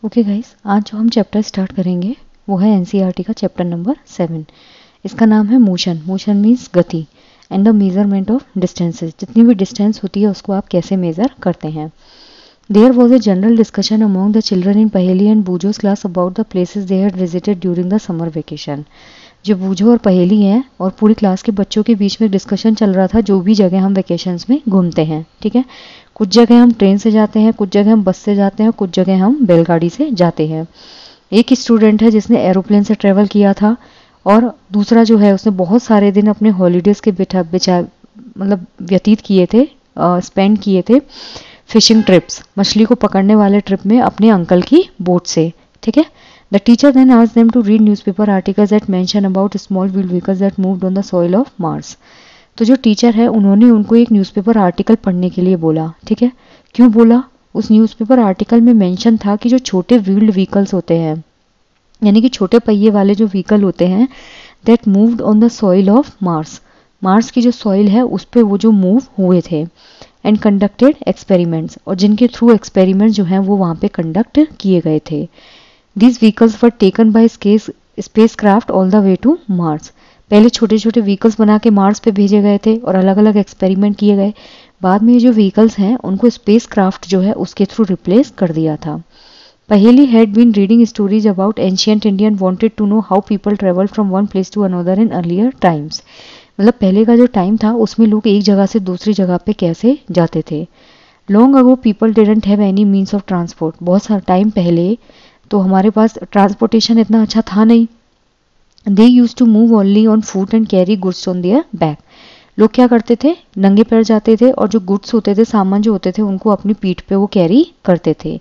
Okay guys, आज जो हम चैप्टर स्टार्ट करेंगे वो है एनसीईआरटी का चैप्टर नंबर 7। इसका नाम है मोशन। मोशन मीन्स गति and the measurement of distances. जितनी भी डिस्टेंस होती है उसको आप कैसे मेजर करते हैं। There was a general discussion among the children in Paheli and Boojho's class about the places they had visited during the summer vacation. जो बूझो और पहेली हैं और पूरी क्लास के बच्चों के बीच में डिस्कशन चल रहा था जो भी जगह हम वेकेशंस में घूमते हैं। ठीक है, कुछ जगह हम ट्रेन से जाते हैं, कुछ जगह हम बस से जाते हैं, कुछ जगह हम बैलगाड़ी से जाते हैं। एक स्टूडेंट है जिसने एरोप्लेन से ट्रेवल किया था और दूसरा जो है उसने बहुत सारे दिन अपने हॉलीडेज के व्यतीत किए थे, स्पेंड किए थे फिशिंग ट्रिप्स, मछली को पकड़ने वाले ट्रिप में अपने अंकल की बोट से। ठीक है, the teacher then asked them to read newspaper articles that mention about small wheeled vehicles that moved on the soil of Mars। तो जो टीचर है उन्होंने उनको एक न्यूज़पेपर आर्टिकल पढ़ने के लिए बोला। ठीक है, क्यों बोला? उस न्यूज़पेपर आर्टिकल में मेंशन था कि जो छोटे व्हील्ड व्हीकल्स होते हैं, यानी कि छोटे पहिए वाले जो व्हीकल होते हैं, that moved on the soil of Mars. Mars की जो सॉइल है उस पर वो जो मूव हुए थे एंड कंडक्टेड एक्सपेरिमेंट्स, और जिनके थ्रू एक्सपेरिमेंट जो हैं वो वहाँ पे कंडक्ट किए गए थे। These vehicles were taken by spacecraft all the way to Mars। पहले छोटे छोटे व्हीकल्स बना के मार्स पे भेजे गए थे और अलग अलग एक्सपेरिमेंट किए गए। बाद में ये जो व्हीकल्स हैं उनको स्पेसक्राफ्ट जो है उसके थ्रू रिप्लेस कर दिया था। Paheli had been reading stories about ancient Indian wanted to know how people travel from one place to another in earlier times. मतलब पहले का जो टाइम था उसमें लोग एक जगह से दूसरी जगह पे कैसे जाते थे। Long ago people didn't have any means of transport. बहुत सारा टाइम पहले तो हमारे पास ट्रांसपोर्टेशन इतना अच्छा था नहीं। They used to move only on foot and carry goods on their back. लोग क्या करते थे, नंगे पैर जाते थे और जो गुड्स होते थे, सामान जो होते थे, उनको अपनी पीठ पे वो कैरी करते थे।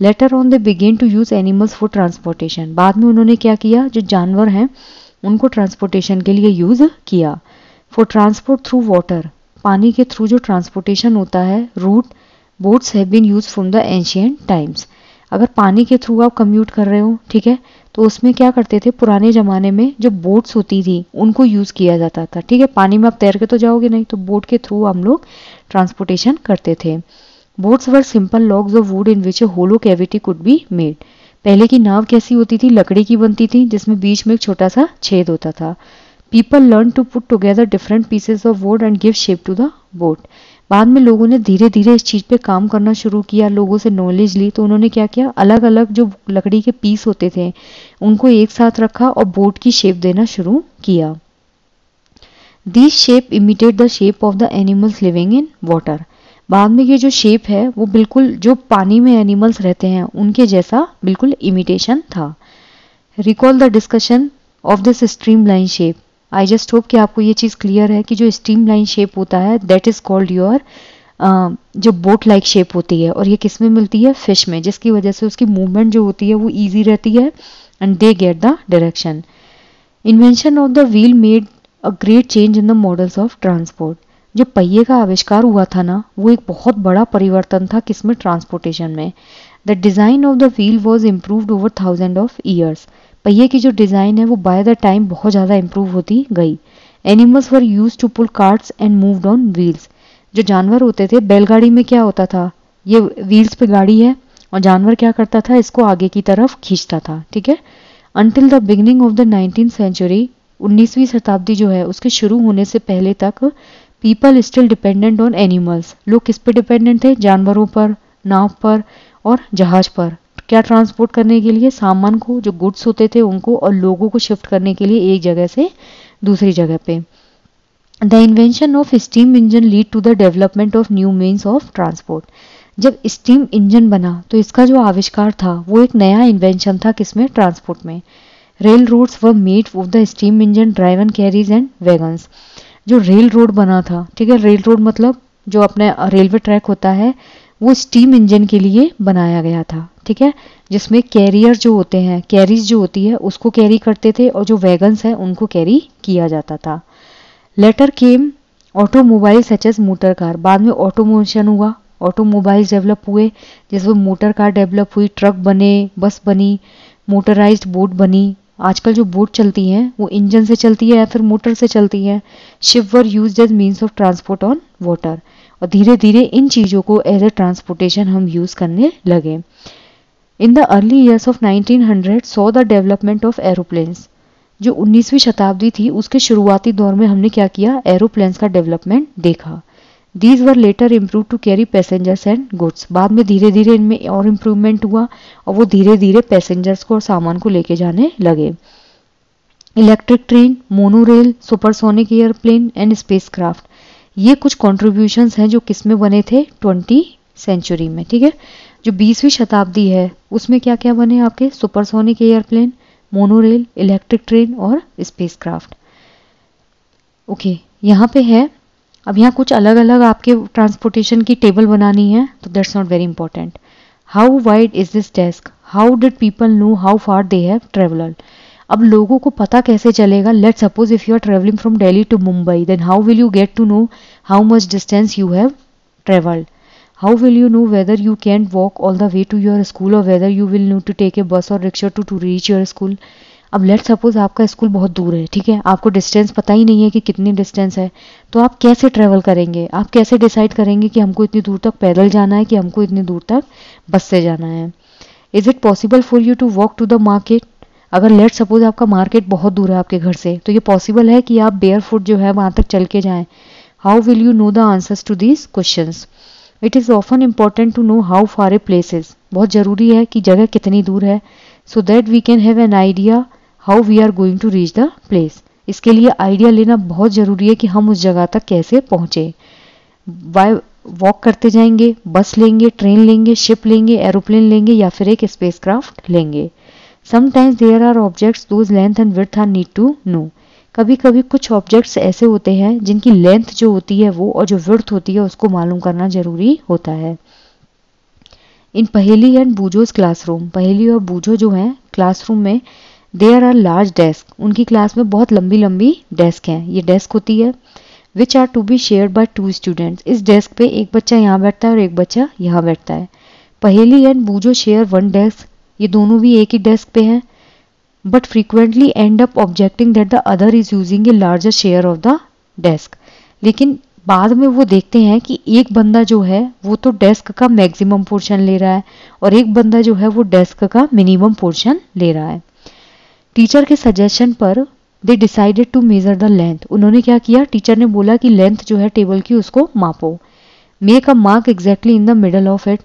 Later on they began to use animals for transportation. बाद में उन्होंने क्या किया, जो जानवर हैं उनको ट्रांसपोर्टेशन के लिए यूज किया। फॉर ट्रांसपोर्ट थ्रू वाटर, पानी के थ्रू जो ट्रांसपोर्टेशन होता है, root boats have been use from the ancient times. अगर पानी के थ्रू आप कम्यूट कर रहे हो, ठीक है, तो उसमें क्या करते थे, पुराने ज़माने में जो बोट्स होती थी उनको यूज़ किया जाता था। ठीक है, पानी में आप तैर के तो जाओगे नहीं, तो बोट के थ्रू हम लोग ट्रांसपोर्टेशन करते थे। Boats were simple logs of wood in which a hollow cavity could be made. पहले की नाव कैसी होती थी, लकड़ी की बनती थी जिसमें बीच में एक छोटा सा छेद होता था। People learn to put together different pieces of wood and give shape to the boat. बाद में लोगों ने धीरे धीरे इस चीज़ पे काम करना शुरू किया, लोगों से नॉलेज ली, तो उन्होंने क्या किया, अलग अलग जो लकड़ी के पीस होते थे उनको एक साथ रखा और बोट की शेप देना शुरू किया। This shape imitate the shape of the animals living in water. बाद में ये जो शेप है वो बिल्कुल जो पानी में एनिमल्स रहते हैं उनके जैसा बिल्कुल इमिटेशन था। Recall the discussion of this stream line shape. I just hope कि आपको ये चीज़ क्लियर है कि जो स्ट्रीम लाइन शेप होता है दैट इज़ कॉल्ड योर जो बोट लाइक शेप होती है, और ये किस में मिलती है, फिश में, जिसकी वजह से उसकी मूवमेंट जो होती है वो ईजी रहती है and they get the direction. Invention of the wheel made a great change in the models of transport. जो पहिए का आविष्कार हुआ था ना, वो एक बहुत बड़ा परिवर्तन था किसमें, ट्रांसपोर्टेशन में। The design of the wheel was improved over 1000 of years. पहिए की जो डिज़ाइन है वो बाय द टाइम बहुत ज़्यादा इम्प्रूव होती गई। Animals were use to pull carts and moved on wheels. जो जानवर होते थे, बैलगाड़ी में क्या होता था, ये व्हील्स पे गाड़ी है और जानवर क्या करता था, इसको आगे की तरफ खींचता था। ठीक है, until the beginning of the 19th century, 19वीं शताब्दी जो है उसके शुरू होने से पहले तक people still dependent on animals. लोग किस पे डिपेंडेंट थे, जानवरों पर, नाव पर और जहाज पर। क्या ट्रांसपोर्ट करने के लिए, सामान को, जो गुड्स होते थे उनको, और लोगों को शिफ्ट करने के लिए एक जगह से दूसरी जगह पे। The invention of steam engine lead to the development of new means of transport. जब स्टीम इंजन बना तो इसका जो आविष्कार था वो एक नया इन्वेंशन था किसमें, ट्रांसपोर्ट में। Railroads were made of the steam engine driven carriage and wagons. जो रेल रोड बना था, ठीक है, रेल रोड मतलब जो अपने रेलवे ट्रैक होता है वो स्टीम इंजन के लिए बनाया गया था। ठीक है, जिसमें कैरियर जो होते हैं, कैरीज जो होती है उसको कैरी करते थे और जो वैगन्स हैं उनको कैरी किया जाता था। Later came automobile such as motor car. बाद में ऑटोमोशन हुआ, ऑटोमोबाइल्स डेवलप हुए, जिसमें मोटर कार डेवलप हुई, ट्रक बने, बस बनी, मोटराइज्ड बोट बनी। आजकल जो बोट चलती हैं वो इंजन से चलती है या फिर मोटर से चलती हैं। Ship were used as means of transport on water. और धीरे धीरे इन चीज़ों को एज ए ट्रांसपोर्टेशन हम यूज़ करने लगे। In the early years of 1900 saw the development of aeroplanes. जो 19वीं शताब्दी थी उसके शुरुआती दौर में हमने क्या किया, एरोप्लेन्स का डेवलपमेंट देखा। These were later improve to carry passengers and goods. बाद में धीरे धीरे इनमें और इम्प्रूवमेंट हुआ और वो धीरे धीरे पैसेंजर्स को और सामान को लेके जाने लगे। Electric train, monorail, supersonic airplane and spacecraft, ये कुछ कॉन्ट्रीब्यूशंस हैं जो किस में बने थे, 20वीं सेंचुरी में। ठीक है, जो 20वीं शताब्दी है उसमें क्या क्या बने आपके, supersonic airplane, monorail, electric train और स्पेसक्राफ्ट। ओके, यहाँ पे है। अब यहाँ कुछ अलग अलग आपके ट्रांसपोर्टेशन की टेबल बनानी है, तो that's not very important. How wide is this desk, how did people know how far they have travelled. अब लोगों को पता कैसे चलेगा, let suppose if you are travelling from Delhi to Mumbai, then how will you get to know how much distance you have travelled. How will you know whether you can walk all the way to your school or whether you will need to take a bus or rickshaw to reach your school? अब late suppose आपका school बहुत दूर है, ठीक है, आपको distance पता ही नहीं है कि कितनी डिस्टेंस है, तो आप कैसे ट्रेवल करेंगे, आप कैसे डिसाइड करेंगे कि हमको इतनी दूर तक पैदल जाना है कि हमको इतनी दूर तक बस से जाना है। Is it possible for you to walk to the market. अगर लेट सपोज आपका मार्केट बहुत दूर है आपके घर से, तो ये पॉसिबल है कि आप बेयर फुट जो है वहां तक चल के जाएं। How will you know the answers to these questions. It is often important to know how far a place is. बहुत ज़रूरी है कि जगह कितनी दूर है, so that we can have an idea how we are going to reach the place. इसके लिए आइडिया लेना बहुत ज़रूरी है कि हम उस जगह तक कैसे पहुँचे। बाय वॉक करते जाएंगे, बस लेंगे, ट्रेन लेंगे, शिप लेंगे, एरोप्लेन लेंगे या फिर एक स्पेसक्राफ्ट लेंगे। Sometimes there are objects those length and width are need to know. कभी कभी कुछ ऑब्जेक्ट्स ऐसे होते हैं जिनकी लेंथ जो होती है वो और जो विड्थ होती है उसको मालूम करना जरूरी होता है। इन पहेली एंड बूझोस क्लासरूम, पहेली और बूझो जो हैं क्लासरूम में, देयर आर लार्ज डेस्क, उनकी क्लास में बहुत लंबी लंबी डेस्क हैं। ये डेस्क होती है which are to be shared by 2 students. इस डेस्क पे एक बच्चा यहाँ बैठता है और एक बच्चा यहाँ बैठता है। पहेली एंड बूझो शेयर 1 डेस्क, ये दोनों भी एक ही डेस्क पे हैं, but frequently end up objecting that the other is using a larger share of the desk। लेकिन बाद में वो देखते हैं कि एक बंदा जो है वो तो डेस्क का मैक्सिमम पोर्शन ले रहा है और एक बंदा जो है वो डेस्क का मिनिमम पोर्शन ले रहा है। टीचर के सजेशन पर they decided to measure the length. उन्होंने क्या किया, टीचर ने बोला कि लेंथ जो है टेबल की उसको मापो। Make a mark exactly in the middle of it.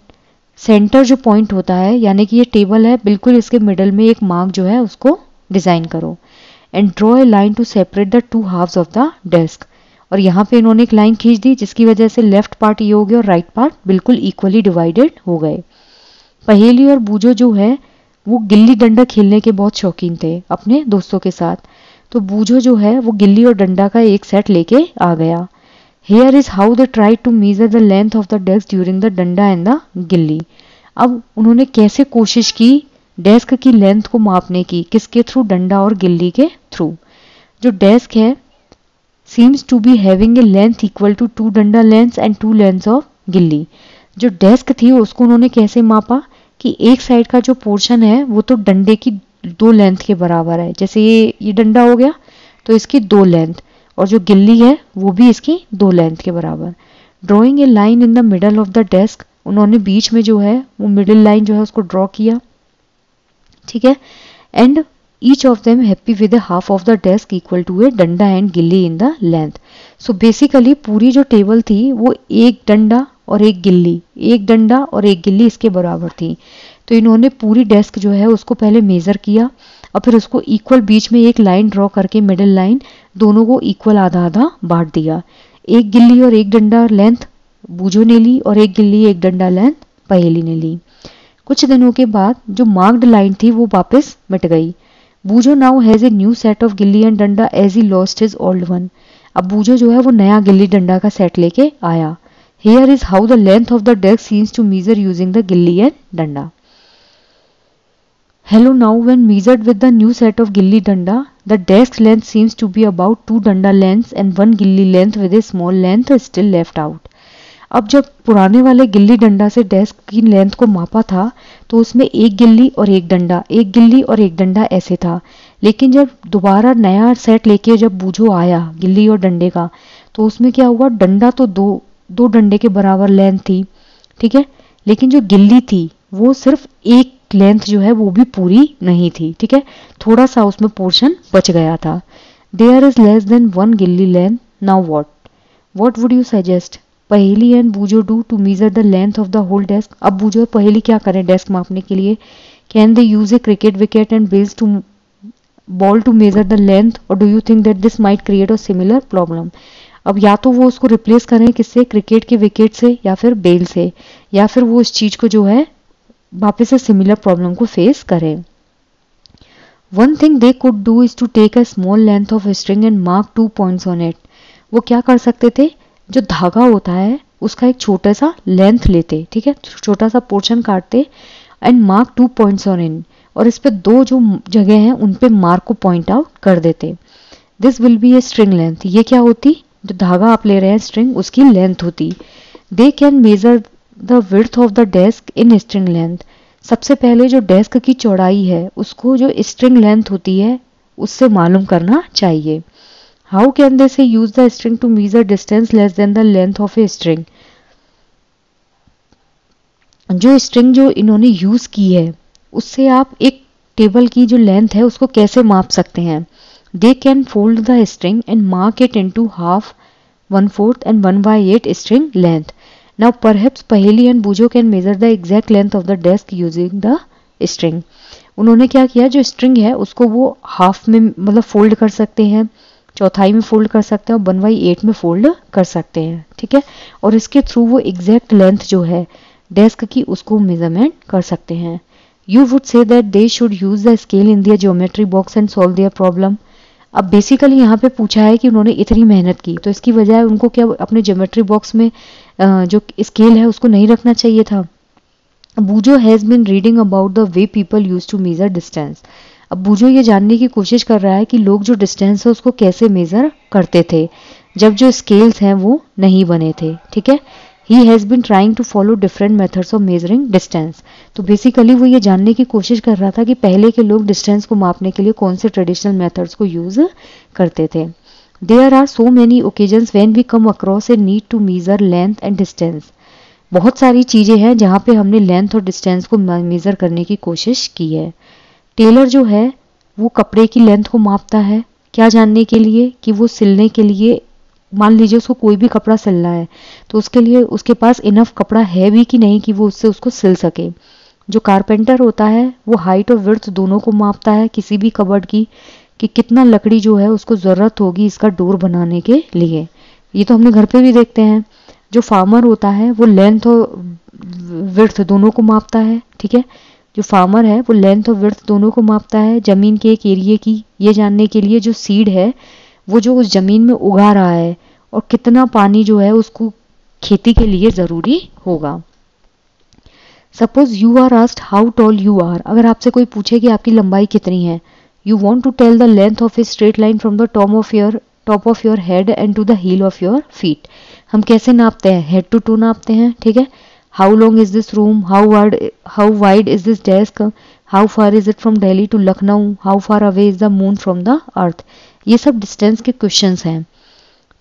Centre जो पॉइंट होता है, यानी कि ये टेबल है, बिल्कुल इसके मिडल में एक मार्क जो है उसको डिजाइन करो। And draw a line to separate the 2 halves of the desk. और यहाँ पे इन्होंने एक लाइन खींच दी जिसकी वजह से लेफ्ट पार्ट ये हो गया और राइट पार्ट बिल्कुल इक्वली डिवाइडेड हो गए। पहेली और बूझो जो है वो गिल्ली डंडा खेलने के बहुत शौकीन थे अपने दोस्तों के साथ, तो बूझो जो है वो गिल्ली और डंडा का एक सेट लेके आ गया। Here is how they tried to measure the length of the desk during the डंडा and the गिल्ली। अब उन्होंने कैसे कोशिश की डेस्क की लेंथ को मापने की, किसके थ्रू, डंडा और गिल्ली के थ्रू। जो डेस्क है seems to be having a length equal to 2 डंडा लेंथ्स and 2 लेंथ्स ऑफ गिल्ली। जो डेस्क थी उसको उन्होंने कैसे मापा कि एक साइड का जो पोर्शन है वो तो डंडे की 2 लेंथ के बराबर है। जैसे ये डंडा हो गया तो इसकी 2 लेंथ, और जो गिल्ली है वो भी इसकी 2 लेंथ के बराबर। Drawing a line in the middle of the desk, उन्होंने बीच में जो है वो मिडिल लाइन जो है उसको ड्रॉ किया, ठीक है। And each of them happy with a half of the desk equal to a danda and gilli in the length. So basically पूरी जो टेबल थी वो एक डंडा और एक गिल्ली, एक डंडा और एक गिल्ली इसके बराबर थी। तो इन्होंने पूरी डेस्क जो है उसको पहले मेजर किया और फिर उसको इक्वल बीच में एक लाइन ड्रॉ करके मिडिल लाइन दोनों को इक्वल आधा आधा बांट दिया। एक गिल्ली और एक डंडा लेंथ बूझो ने ली और एक गिल्ली एक डंडा लेंथ पहेली ने ली। कुछ दिनों के बाद जो मार्क्ड लाइन थी वो वापस मिट गई। Boojho now has a new set of gilli and danda as he lost his old one. अब बूझो जो है वो नया गिल्ली डंडा का सेट लेके आया। Here is how the length of the desk seems to measure using the gilli and danda. Hello, now when measured with the new set of gilli danda, the desk length seems to be about 2 danda lengths and 1 gilli length with a small length still left out। अब जब पुराने वाले गिल्ली डंडा से desk की length को मापा था तो उसमें एक गिल्ली और एक डंडा, एक गिल्ली और एक डंडा ऐसे था। लेकिन जब दोबारा नया सेट लेके जब बूझो आया गिल्ली और डंडे का, तो उसमें क्या हुआ, डंडा तो दो डंडे के बराबर लेंथ थी, ठीक है, लेकिन जो गिल्ली थी वो सिर्फ एक लेंथ जो है वो भी पूरी नहीं थी, ठीक है, थोड़ा सा उसमें पोर्शन बच गया था। There is less than 1 gilli length, now what would you suggest? Paheli and Boojho do to measure the length of the whole desk. अब बूजो और पहेली क्या करें डेस्क मापने के लिए? Can they use a cricket wicket and bails to ball to measure the length, और do you think that this might create a similar problem? अब या तो वो उसको रिप्लेस करें किससे, क्रिकेट के विकेट से या फिर बेल से, या फिर वो इस चीज को जो है वापस से सिमिलर प्रॉब्लम को फेस करें। One thing they could do is to take a small length of string and mark 2 points on it. वो क्या कर सकते थे, जो धागा होता है उसका एक छोटा सा लेंथ लेते, ठीक है, छोटा सा पोर्शन काटते and mark 2 points on in, और इस पे दो जो जगह हैं उन पे मार्क को पॉइंट आउट कर देते। This will be a string length. ये क्या होती, जो धागा आप ले रहे हैं स्ट्रिंग, उसकी लेंथ होती। They can measure the width of the desk in string length. सबसे पहले जो डेस्क की चौड़ाई है उसको जो स्ट्रिंग लेंथ होती है उससे मालूम करना चाहिए। How can they say use the string to measure distance less than the length of a string. जो स्ट्रिंग जो इन्होंने यूज की है उससे आप एक टेबल की जो लेंथ है उसको कैसे माप सकते हैं? They can fold the string and mark it into half, 1/4 and 1/8 string length. Now perhaps Paheli and Bujo can measure the exact length of the desk using the string. उन्होंने क्या किया, जो स्ट्रिंग है उसको वो हाफ में मतलब fold कर सकते हैं, चौथाई में फोल्ड कर सकते हैं और 1/8 में फोल्ड कर सकते हैं, ठीक है, और इसके थ्रू वो एग्जैक्ट लेंथ जो है डेस्क की उसको मेजरमेंट कर सकते हैं। You would say that they should use the scale in their geometry box and solve their problem. अब बेसिकली यहाँ पे पूछा है कि उन्होंने इतनी मेहनत की तो इसकी बजाय उनको क्या अपने ज्योमेट्री बॉक्स में जो स्केल है उसको नहीं रखना चाहिए था। Boojho has been reading about the way people use to measure distance. अब बूजो ये जानने की कोशिश कर रहा है कि लोग जो डिस्टेंस है उसको कैसे मेजर करते थे जब जो स्केल्स हैं वो नहीं बने थे, ठीक है। He has been trying to follow different methods of measuring distance. तो बेसिकली वो ये जानने की कोशिश कर रहा था कि पहले के लोग डिस्टेंस को मापने के लिए कौन से ट्रेडिशनल मेथड्स को यूज करते थे। There are so many occasions when we come across a need to measure length and distance. बहुत सारी चीजें हैं जहाँ पे हमने लेंथ और डिस्टेंस को मेजर करने की कोशिश की है। टेलर जो है वो कपड़े की लेंथ को मापता है, क्या जानने के लिए कि वो सिलने के लिए, मान लीजिए उसको कोई भी कपड़ा सिलना है तो उसके लिए उसके पास इनफ कपड़ा है भी कि नहीं कि वो उससे उसको सिल सके। जो कारपेंटर होता है वो हाइट और विड्थ दोनों को मापता है किसी भी कबर्ड की, कि कितना लकड़ी जो है उसको ज़रूरत होगी इसका डोर बनाने के लिए। ये तो हमने घर पे भी देखते हैं। जो फार्मर होता है वो लेंथ और विड्थ दोनों को मापता है, ठीक है, जो फार्मर है वो लेंथ और विड्थ दोनों को मापता है ज़मीन के एक एरिए की, ये जानने के लिए जो सीड है वो जो उस जमीन में उगा रहा है और कितना पानी जो है उसको खेती के लिए जरूरी होगा। Suppose you are asked how tall you are. अगर आपसे कोई पूछे कि आपकी लंबाई कितनी है, you want to tell the length of a straight line from the top of your head and to the heel of your feet. हम कैसे नापते हैं, हेड टू टू नापते हैं, ठीक है। How long is this room, how wide is this desk, how far is it from Delhi to Lucknow, how far away is the moon from the earth. ये सब डिस्टेंस के क्वेश्चंस हैं,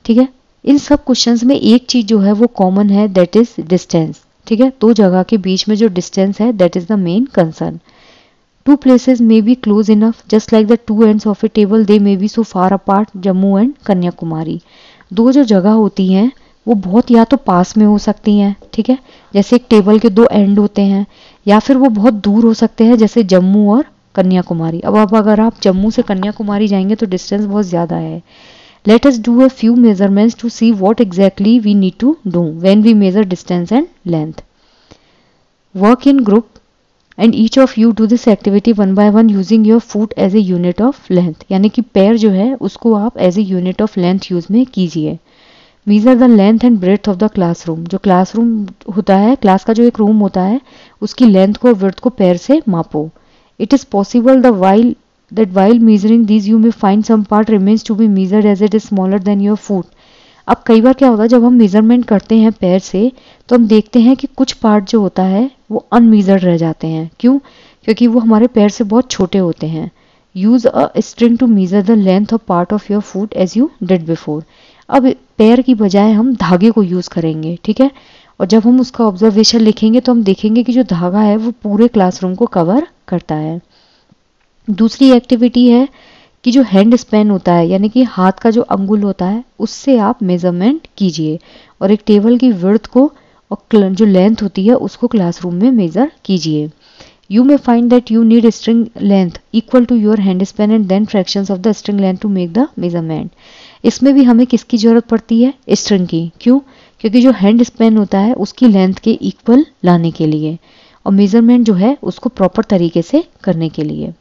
ठीक है। इन सब क्वेश्चंस में एक चीज जो है वो कॉमन है, दैट इज डिस्टेंस, ठीक है। दो जगह के बीच में जो डिस्टेंस है that is the main concern. Two places may be close enough just like the two ends of a table, they may be so far apart, Jammu and Kanyakumari. दो जो जगह होती हैं वो बहुत या तो पास में हो सकती हैं, ठीक है, जैसे एक टेबल के दो एंड होते हैं, या फिर वो बहुत दूर हो सकते हैं जैसे जम्मू और कन्याकुमारी। अब अगर आप जम्मू से कन्याकुमारी जाएंगे तो डिस्टेंस बहुत ज़्यादा है। Let us do a few measurements to see what exactly we need to do when we measure distance and length. Work in group and each of you do this activity one by one using your foot as a unit of length. यानी कि पैर जो है उसको आप as a unit of length use में कीजिए। Measure the length and breadth of the classroom. जो क्लासरूम होता है, क्लास का जो एक रूम होता है उसकी लेंथ को और विड्थ को पैर से मापो। It is possible that while measuring these you may find some part remains to be measured as it is smaller than your foot. अब कई बार क्या होता है जब हम मेजरमेंट करते हैं पैर से तो हम देखते हैं कि कुछ पार्ट जो होता है वो अनमेजर्ड रह जाते हैं। क्यों? क्योंकि वो हमारे पैर से बहुत छोटे होते हैं। Use a string to measure the length of part of your foot as you did before. अब पैर की बजाय हम धागे को यूज करेंगे, ठीक है, और जब हम उसका ऑब्जर्वेशन लिखेंगे तो हम देखेंगे कि जो धागा है वो पूरे क्लासरूम को कवर करता है। दूसरी एक्टिविटी है कि जो हैंड स्पैन होता है यानी कि हाथ का जो अंगुल होता है उससे आप मेजरमेंट कीजिए और एक टेबल की विड्थ को और जो लेंथ होती है उसको क्लासरूम में मेजर कीजिए। You may find that you need string length equal to your hand span and then fractions of the string length to make the measurement. इसमें भी हमें किसकी जरूरत पड़ती है? स्ट्रिंग की। क्यों? क्योंकि जो हैंड स्पैन होता है उसकी लेंथ के इक्वल लाने के लिए और मेजरमेंट जो है उसको प्रॉपर तरीके से करने के लिए।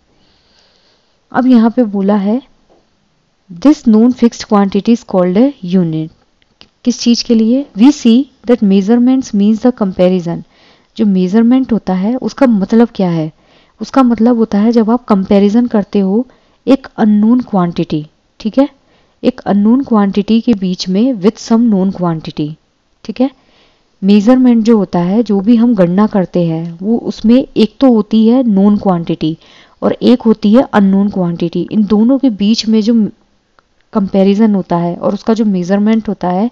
अब यहाँ पे बोला है this known fixed quantity is called a unit. किस चीज के लिए? We see that measurements means the comparison. जो मेजरमेंट होता है उसका मतलब क्या है? उसका मतलब होता है जब आप कंपैरिजन करते हो एक अननोन क्वांटिटी, ठीक है, एक अननोन क्वांटिटी के बीच में विथ सम नोन क्वांटिटी, ठीक है। मेजरमेंट जो होता है, जो भी हम गणना करते हैं वो उसमें एक तो होती है नोन क्वांटिटी और एक होती है अननोन क्वांटिटी। इन दोनों के बीच में जो कंपैरिजन होता है और उसका जो मेजरमेंट होता है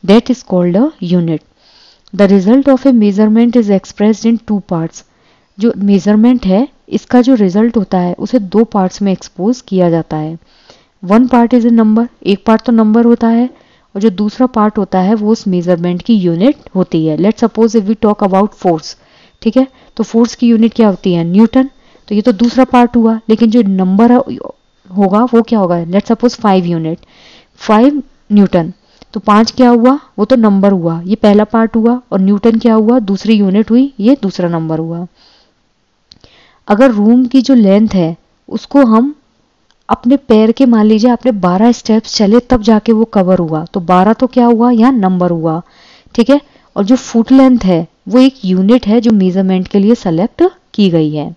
that is called a unit. The result of a measurement is expressed in two parts. जो मेजरमेंट है इसका जो रिजल्ट होता है उसे दो पार्ट्स में एक्सपोज किया जाता है। One part is a number, एक पार्ट तो नंबर होता है और जो दूसरा पार्ट होता है वो उस मेजरमेंट की यूनिट होती है। Let's suppose if we talk about force, ठीक है, तो फोर्स की यूनिट क्या होती है? न्यूटन। तो ये तो दूसरा पार्ट हुआ, लेकिन जो नंबर होगा वो क्या होगा? Let's suppose 5 unit, 5 Newton. तो 5 क्या हुआ? वो तो नंबर हुआ, ये पहला पार्ट हुआ, और न्यूटन क्या हुआ? दूसरी यूनिट हुई, ये दूसरा नंबर हुआ। अगर रूम की जो लेंथ है उसको हम अपने पैर के, मान लीजिए आपने 12 स्टेप्स चले तब जाके वो कवर हुआ, तो 12 तो क्या हुआ? यहाँ नंबर हुआ, ठीक है। और जो फुट लेंथ है वो एक यूनिट है जो मेजरमेंट के लिए सेलेक्ट की गई है।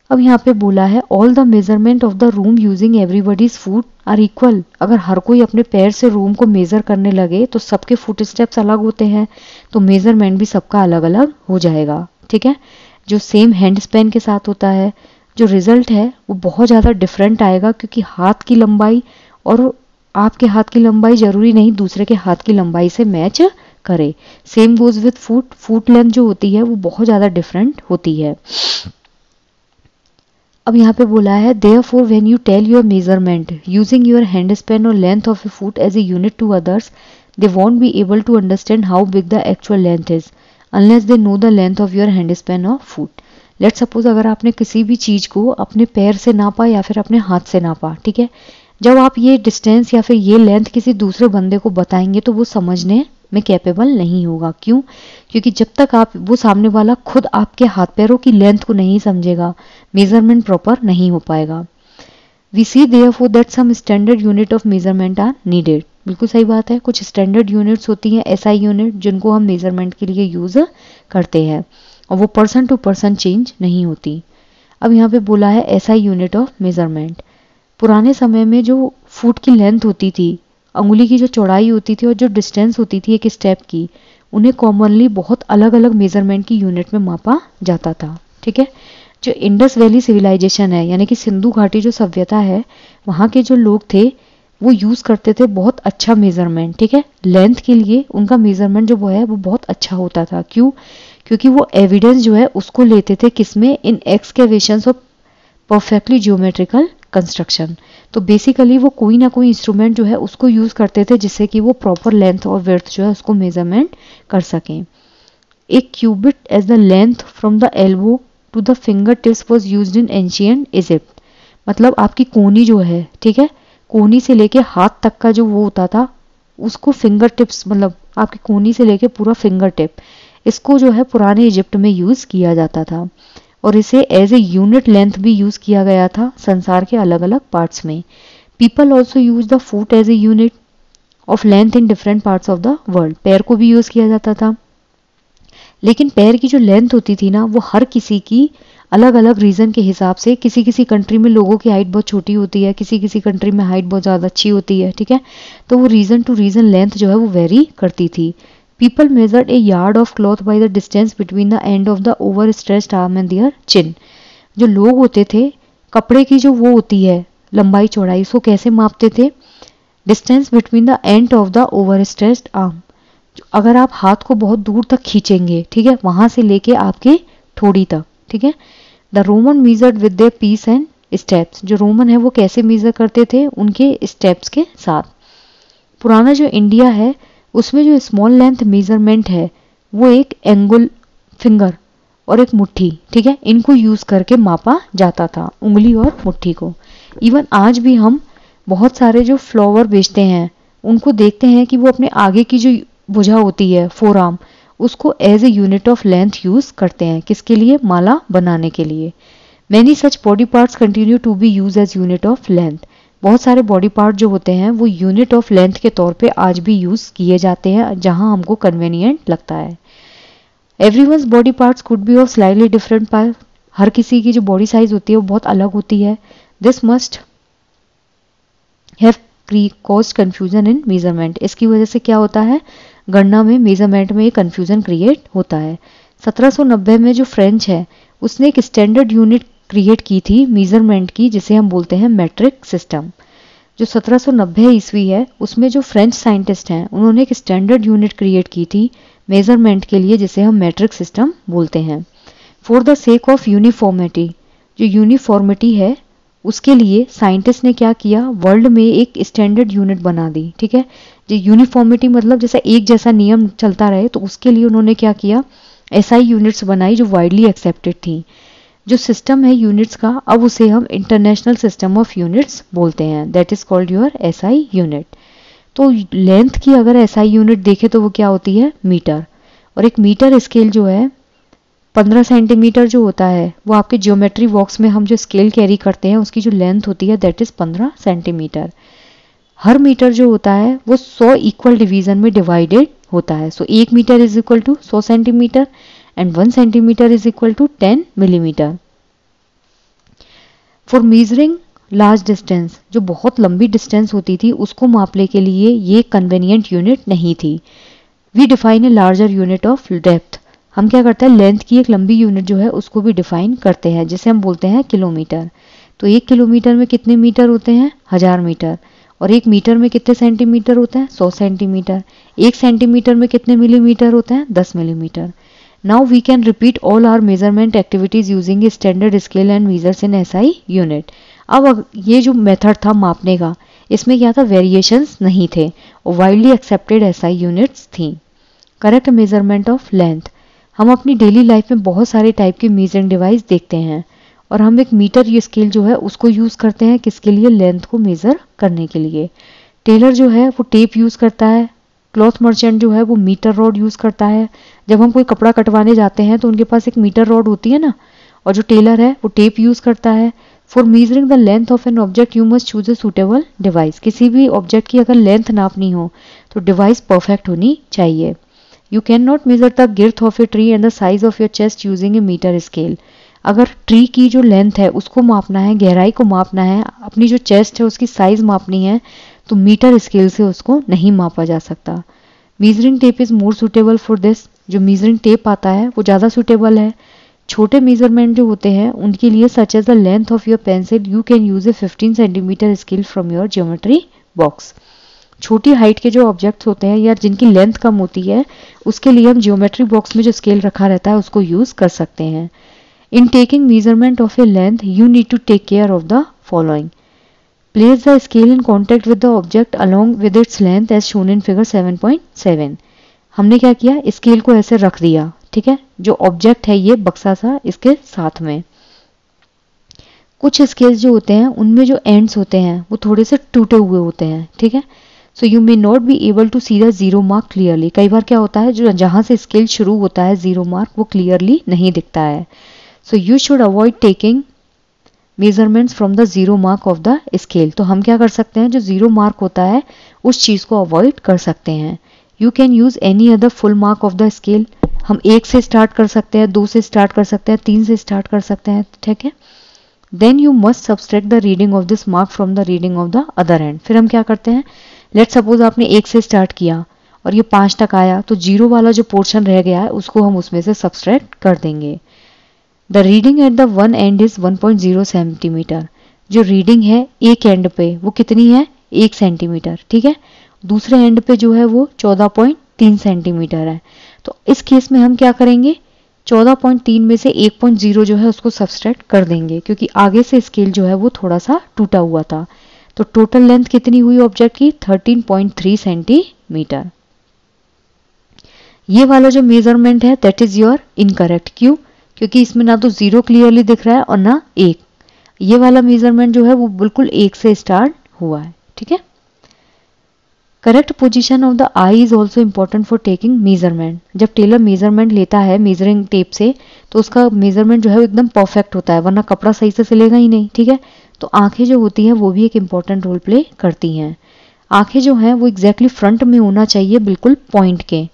अब यहाँ पे बोला है all the measurement of the room using everybody's foot are equal. अगर हर कोई अपने पैर से रूम को मेजर करने लगे तो सबके फुट स्टेप्स अलग होते हैं, तो मेजरमेंट भी सबका अलग अलग हो जाएगा, ठीक है। जो सेम हैंड स्पैन के साथ होता है, जो रिजल्ट है वो बहुत ज़्यादा डिफरेंट आएगा, क्योंकि हाथ की लंबाई और आपके हाथ की लंबाई जरूरी नहीं दूसरे के हाथ की लंबाई से मैच करे। Same goes with foot, foot length जो होती है वो बहुत ज़्यादा डिफरेंट होती है। अब यहाँ पे बोला है therefore when you tell your measurement using your hand span or length of a foot as a unit to others, they won't be able to understand how big the actual length is unless they know the length of your hand span or foot. Let's suppose अगर आपने किसी भी चीज को अपने पैर से नापा या फिर अपने हाथ से नापा, ठीक है, जब आप ये डिस्टेंस या फिर ये लेंथ किसी दूसरे बंदे को बताएंगे तो वो समझने में कैपेबल नहीं होगा। क्यों? क्योंकि जब तक आप वो सामने वाला खुद आपके हाथ पैरों की लेंथ को नहीं समझेगा, मेजरमेंट प्रॉपर नहीं हो पाएगा। We see therefore that some standard unit of measurement are needed. बिल्कुल सही बात है, कुछ स्टैंडर्ड यूनिट्स होती हैं, एसआई यूनिट, जिनको हम मेजरमेंट के लिए यूज करते हैं और वो पर्सन टू पर्सन चेंज नहीं होती। अब यहाँ पे बोला है एसआई यूनिट ऑफ मेजरमेंट। पुराने समय में जो फुट की लेंथ होती थी, अंगुली की जो चौड़ाई होती थी और जो डिस्टेंस होती थी एक स्टेप की, उन्हें कॉमनली बहुत अलग अलग मेजरमेंट की यूनिट में मापा जाता था, ठीक है। जो इंडस वैली सिविलाइजेशन है यानी कि सिंधु घाटी जो सभ्यता है, वहाँ के जो लोग थे वो यूज करते थे बहुत अच्छा मेजरमेंट, ठीक है। लेंथ के लिए उनका मेजरमेंट जो वो है वो बहुत अच्छा होता था। क्यों? क्योंकि वो एविडेंस जो है उसको लेते थे किसमें? In excavations of perfectly geometrical construction. तो बेसिकली वो कोई ना कोई इंस्ट्रूमेंट जो है उसको यूज करते थे जिससे कि वो प्रॉपर लेंथ और विड्थ जो है उसको मेजरमेंट कर सकें। एक cubit as the length from the elbow to the finger tips was used in ancient Egypt. मतलब आपकी कोहनी जो है, ठीक है, कोहनी से लेके हाथ तक का जो वो होता था उसको फिंगर टिप्स, मतलब आपकी कोहनी से लेके पूरा फिंगर टिप, इसको जो है पुराने इजिप्ट में यूज किया जाता था और इसे एज ए यूनिट लेंथ भी यूज किया गया था संसार के अलग अलग पार्ट्स में। People also use the foot as a unit of length in different parts of the world. पैर को भी यूज किया जाता था, लेकिन पैर की जो लेंथ होती थी ना वो हर किसी की अलग अलग रीजन के हिसाब से, किसी किसी कंट्री में लोगों की हाइट बहुत छोटी होती है, किसी किसी कंट्री में हाइट बहुत ज़्यादा अच्छी होती है, ठीक है, तो वो रीजन टू रीजन लेंथ जो है वो वेरी करती थी। People measured a yard of cloth by the distance between the end of the overstretched arm and their chin. जो लोग होते थे, कपड़े की जो वो होती है लंबाई चौड़ाई, उसको कैसे मापते थे? Distance between the end of the overstretched arm, अगर आप हाथ को बहुत दूर तक खींचेंगे, ठीक है, वहां से लेके आपके ठोड़ी तक, ठीक है। The Roman measured with their pace and steps, जो रोमन है वो कैसे मीजर करते थे, उनके स्टेप्स के साथ। पुराना जो इंडिया है उसमें जो स्मॉल लेंथ मेजरमेंट है वो एक एंगुल फिंगर और एक मुट्ठी, ठीक है, इनको यूज करके मापा जाता था, उंगली और मुट्ठी को। इवन आज भी हम बहुत सारे जो फ्लावर बेचते हैं उनको देखते हैं कि वो अपने आगे की जो भुजा होती है, फोर आर्म, उसको as a unit of length use करते हैं, किसके लिए, माला बनाने के लिए। Many such body parts continue to be use as unit of length, बहुत सारे बॉडी पार्ट जो होते हैं वो यूनिट ऑफ लेंथ के तौर पे आज भी यूज किए जाते हैं जहां हमको कन्वीनियंट लगता है। Everyone's body parts could be of slightly different part, हर किसी की जो बॉडी साइज होती है वो बहुत अलग होती है। This must have caused confusion in measurement, इसकी वजह से क्या होता है, गणना में, मेजरमेंट में एक कंफ्यूजन क्रिएट होता है। 1790 में जो फ्रेंच है उसने एक स्टैंडर्ड यूनिट क्रिएट की थी मेजरमेंट की, जिसे हम बोलते हैं मैट्रिक सिस्टम। जो 1790 ईस्वी है उसमें जो फ्रेंच साइंटिस्ट हैं उन्होंने एक स्टैंडर्ड यूनिट क्रिएट की थी मेजरमेंट के लिए, जिसे हम मैट्रिक सिस्टम बोलते हैं। For the sake of uniformity, जो यूनिफॉर्मिटी है उसके लिए साइंटिस्ट ने क्या किया, वर्ल्ड में एक स्टैंडर्ड यूनिट बना दी, ठीक है। जो यूनिफॉर्मिटी मतलब जैसा एक जैसा नियम चलता रहे, तो उसके लिए उन्होंने क्या किया, एसआई यूनिट्स बनाई जो वाइडली एक्सेप्टेड थी। जो सिस्टम है यूनिट्स का, अब उसे हम इंटरनेशनल सिस्टम ऑफ यूनिट्स बोलते हैं, that is called your SI unit. तो लेंथ की अगर एसआई यूनिट देखे तो वो क्या होती है, मीटर। और एक मीटर स्केल जो है 15 सेंटीमीटर जो होता है वो आपके ज्योमेट्री बॉक्स में हम जो स्केल कैरी करते हैं उसकी जो लेंथ होती है दैट इज 15 सेंटीमीटर। हर मीटर जो होता है वो 100 इक्वल डिवीजन में डिवाइडेड होता है। So 1 metre is equal to 100 centimetre and 1 centimetre is equal to 10 millimetre. For measuring large distance, जो बहुत लंबी डिस्टेंस होती थी उसको मापने के लिए ये कन्वीनियंट यूनिट नहीं थी। We define a larger unit of depth, हम क्या करते हैं, लेंथ की एक लंबी यूनिट जो है उसको भी डिफाइन करते हैं, जिसे हम बोलते हैं किलोमीटर। तो 1 किलोमीटर में कितने मीटर होते हैं, 1000 मीटर। और 1 मीटर में कितने सेंटीमीटर होते हैं, 100 सेंटीमीटर। 1 सेंटीमीटर में कितने मिलीमीटर होते हैं, 10 millimetre. Now we can repeat all our measurement activities using a standard scale and measures in SI unit. अब ये जो मेथड था मापने का, इसमें क्या था, वेरिएशंस नहीं थे और वाइडली एक्सेप्टेड एसआई यूनिट्स थी। करेक्ट मेजरमेंट ऑफ लेंथ, हम अपनी डेली लाइफ में बहुत सारे टाइप के मेजरिंग डिवाइस देखते हैं और हम एक मीटर ये स्केल जो है उसको यूज करते हैं किसके लिए, लेंथ को मेजर करने के लिए। टेलर जो है वो टेप यूज करता है, क्लॉथ मर्चेंट जो है वो मीटर रॉड यूज करता है। जब हम कोई कपड़ा कटवाने जाते हैं तो उनके पास एक मीटर रॉड होती है ना, और जो टेलर है वो टेप यूज करता है। For measuring the length of an object you must choose a suitable device, किसी भी ऑब्जेक्ट की अगर लेंथ नापनी हो तो डिवाइस परफेक्ट होनी चाहिए। You cannot measure the girth of a tree and the size of your chest using a meter scale. अगर tree की जो लेंथ है उसको मापना है, गहराई को मापना है, अपनी जो चेस्ट है उसकी साइज मापनी है, तो मीटर स्केल से उसको नहीं मापा जा सकता। Measuring tape is more suitable for this, जो मीजरिंग टेप आता है वो ज़्यादा सुटेबल है। छोटे मेजरमेंट जो होते हैं उनके लिए, such as the length of your pencil, you can use a 15 centimetre scale from your geometry box. छोटी हाइट के जो ऑब्जेक्ट्स होते हैं या जिनकी लेंथ कम होती है उसके लिए हम ज्योमेट्री बॉक्स में जो स्केल रखा रहता है उसको यूज कर सकते हैं। In taking measurement of a length you need to take care of the following. Place the scale in contact with the object along with its length as shown in figure 7.7। हमने क्या किया, scale को ऐसे रख दिया, ठीक है, जो ऑब्जेक्ट है ये बक्सा सा इसके साथ में। कुछ स्केल्स जो होते हैं उनमें जो एंड्स होते हैं वो थोड़े से टूटे हुए होते हैं, ठीक है। So you may not be able to see the zero mark clearly. कई बार क्या होता है, जो जहां से स्केल शुरू होता है जीरो मार्क वो क्लियरली नहीं दिखता है। So you should avoid taking measurements from the zero mark of the scale. तो हम क्या कर सकते हैं, जो जीरो मार्क होता है उस चीज को अवॉइड कर सकते हैं। You can use any other full mark of the scale. हम 1 से स्टार्ट कर सकते हैं, 2 से स्टार्ट कर सकते हैं, 3 से स्टार्ट कर सकते हैं, ठीक है। Then you must subtract the reading of this mark from the reading of the other end. फिर हम क्या करते हैं, लेट सपोज आपने 1 से स्टार्ट किया और ये 5 तक आया, तो जीरो वाला जो पोर्शन रह गया है उसको हम उसमें से सब्सट्रैक्ट कर देंगे। The reading at the one and is 1.0 centimetre. जो रीडिंग है एक एंड पे वो कितनी है, 1 सेंटीमीटर, ठीक है। दूसरे एंड पे जो है वो 14.3 सेंटीमीटर है। तो इस केस में हम क्या करेंगे, 14.3 में से 1.0 जो है उसको सब्सट्रैक्ट कर देंगे, क्योंकि आगे से स्केल जो है वो थोड़ा सा टूटा हुआ था। तो टोटल लेंथ कितनी हुई ऑब्जेक्ट की, 13.3 सेंटीमीटर। ये वाला जो मेजरमेंट है दैट इज योर इनकरेक्ट। क्यों, क्योंकि इसमें ना तो 0 क्लियरली दिख रहा है और ना 1। ये वाला मेजरमेंट जो है वो बिल्कुल 1 से स्टार्ट हुआ है। ठीक है। Correct position of the I is also important for taking measurement. जब टेलर मेजरमेंट लेता है मेजरिंग टेप से तो उसका मेजरमेंट जो है एकदम परफेक्ट होता है, वरना कपड़ा सही से सिलेगा ही नहीं। ठीक है। तो आंखें जो होती हैं वो भी एक इम्पॉर्टेंट रोल प्ले करती हैं। आंखें जो हैं वो एग्जैक्टली फ्रंट में होना चाहिए, बिल्कुल पॉइंट के,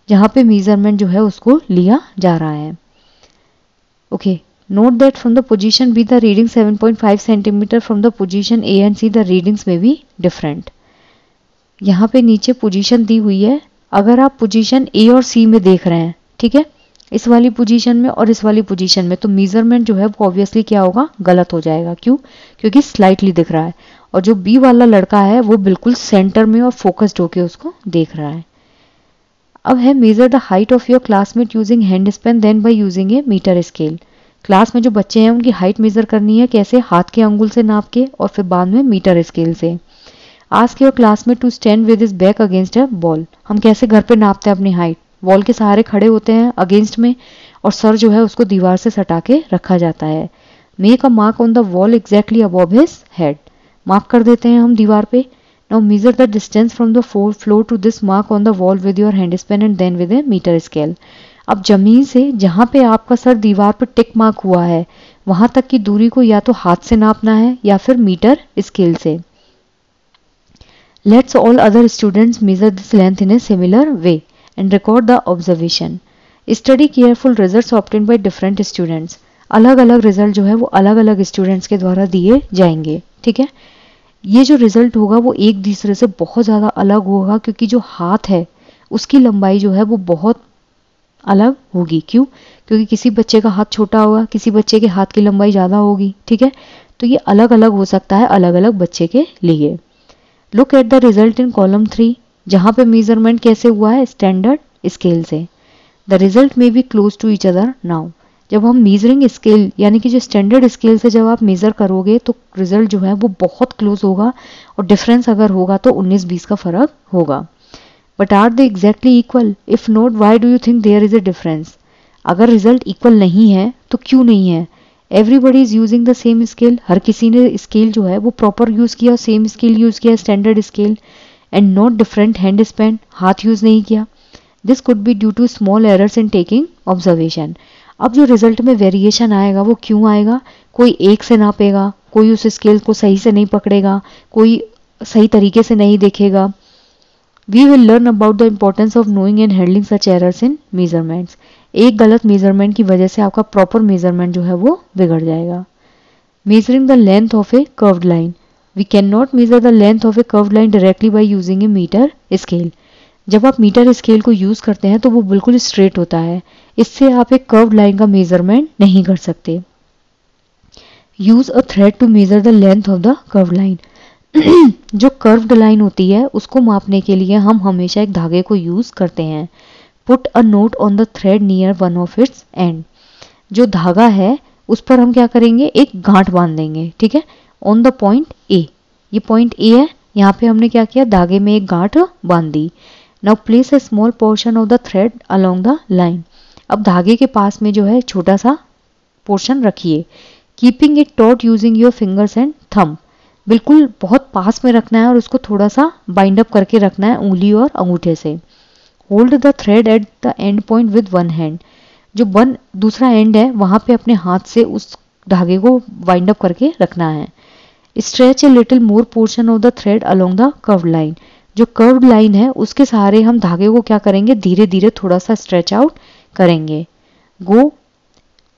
जहां पे मेजरमेंट जो है उसको लिया जा रहा है। Okay, note that from the position be the reading 7.5 centimetre, from the position A and see the readings में बी डिफरेंट। यहाँ पे नीचे पोजीशन दी हुई है, अगर आप पोजीशन ए और सी में देख रहे हैं, ठीक है, इस वाली पोजीशन में और इस वाली पोजीशन में, तो मेजरमेंट जो है वो ऑब्वियसली क्या होगा, गलत हो जाएगा। क्यों, क्योंकि स्लाइटली दिख रहा है, और जो बी वाला लड़का है वो बिल्कुल सेंटर में और फोकस्ड होके उसको देख रहा है। अब है measure the height of your classmate using hand span then by using a metre scale. Class में जो बच्चे हैं उनकी हाइट मेजर करनी है, कैसे, हाथ के अंगुल से नाप के और फिर बाद में मीटर स्केल से। Ask your classmate to stand with his back against a wall. हम कैसे घर पे नापते हैं अपनी हाइट, वॉल के सहारे खड़े होते हैं अगेंस्ट में, और सर जो है उसको दीवार से सटा के रखा जाता है। Make a mark on the wall exactly above his head. Mark कर देते हैं हम दीवार पे। Now measure the distance from the floor to this mark on the wall with your hand span and then with a metre scale. अब जमीन से जहां पे आपका सर दीवार पर टिक मार्क हुआ है वहां तक की दूरी को या तो हाथ से नापना है या फिर मीटर स्केल से। Let's all other students measure this length in a similar way and record the observation. Study careful results obtained by different students. अलग अलग रिजल्ट जो है वो अलग अलग स्टूडेंट्स के द्वारा दिए जाएंगे। ठीक है। ये जो रिजल्ट होगा वो एक दूसरे से बहुत ज़्यादा अलग होगा, क्योंकि जो हाथ है उसकी लंबाई जो है वो बहुत अलग होगी। क्यों, क्योंकि किसी बच्चे का हाथ छोटा होगा, किसी बच्चे के हाथ की लंबाई ज़्यादा होगी। ठीक है। तो ये अलग अलग हो सकता है अलग अलग बच्चे के लिए। Look at the result in column 3, जहां पे मेजरमेंट कैसे हुआ है, स्टैंडर्ड स्केल से। द रिजल्ट में be close to each other now. जब हम मेजरिंग स्केल यानी कि जो स्टैंडर्ड स्केल से जब आप मेजर करोगे तो रिजल्ट जो है वो बहुत क्लोज होगा, और डिफरेंस अगर होगा तो 19-20 का फर्क होगा। But are they exactly equal, if not why do you think there is a difference. अगर रिजल्ट इक्वल नहीं है तो क्यों नहीं है। Everybody is using the same scale, हर किसी ने स्केल जो है वो प्रॉपर यूज किया, सेम स्केल यूज किया, standard scale, and not different hand span, हाथ यूज नहीं किया। This could be due to small errors in taking observation. अब जो रिजल्ट में वेरिएशन आएगा वो क्यों आएगा, कोई एक से नापेगा, कोई उस स्केल को सही से नहीं पकड़ेगा, कोई सही तरीके से नहीं देखेगा। We will learn about the importance of knowing and handling such errors in measurements. एक गलत मेजरमेंट की वजह से आपका प्रॉपर मेजरमेंट जो है वो बिगड़ जाएगा। Measuring the length of a curved line. We can not measure the length of a curved line directly by using a metre scale. जब आप मीटर स्केल को यूज करते हैं तो वो बिल्कुल स्ट्रेट होता है, इससे आप एक कर्व्ड लाइन का मेजरमेंट नहीं कर सकते। Use a thread to measure the length of the curved line. जो कर्व्ड लाइन होती है उसको मापने के लिए हम हमेशा एक धागे को यूज करते हैं। Put a note on the thread near one of its and. जो धागा है उस पर हम क्या करेंगे, एक गांठ बांध देंगे। ठीक है। ऑन द पॉइंट ए, ये पॉइंट ए है, यहाँ पे हमने क्या किया, धागे में एक गांठ बांध दी। Now place a small portion of the thread along the line. अब धागे के पास में जो है छोटा सा पोर्शन रखिए। Keeping it taught using your fingers and thumb. बिल्कुल बहुत पास में रखना है और उसको थोड़ा सा बाइंड अप करके रखना है उंगली और अंगूठे से। Hold the thread at the end point with one hand. जो दूसरा एंड है वहां पे अपने हाथ से उस धागे को वाइंड अप करके रखना है। Stretch a little more portion of the thread along the curved line. जो कर्व्ड लाइन है उसके सहारे हम धागे को क्या करेंगे, धीरे धीरे थोड़ा सा स्ट्रेच आउट करेंगे। Go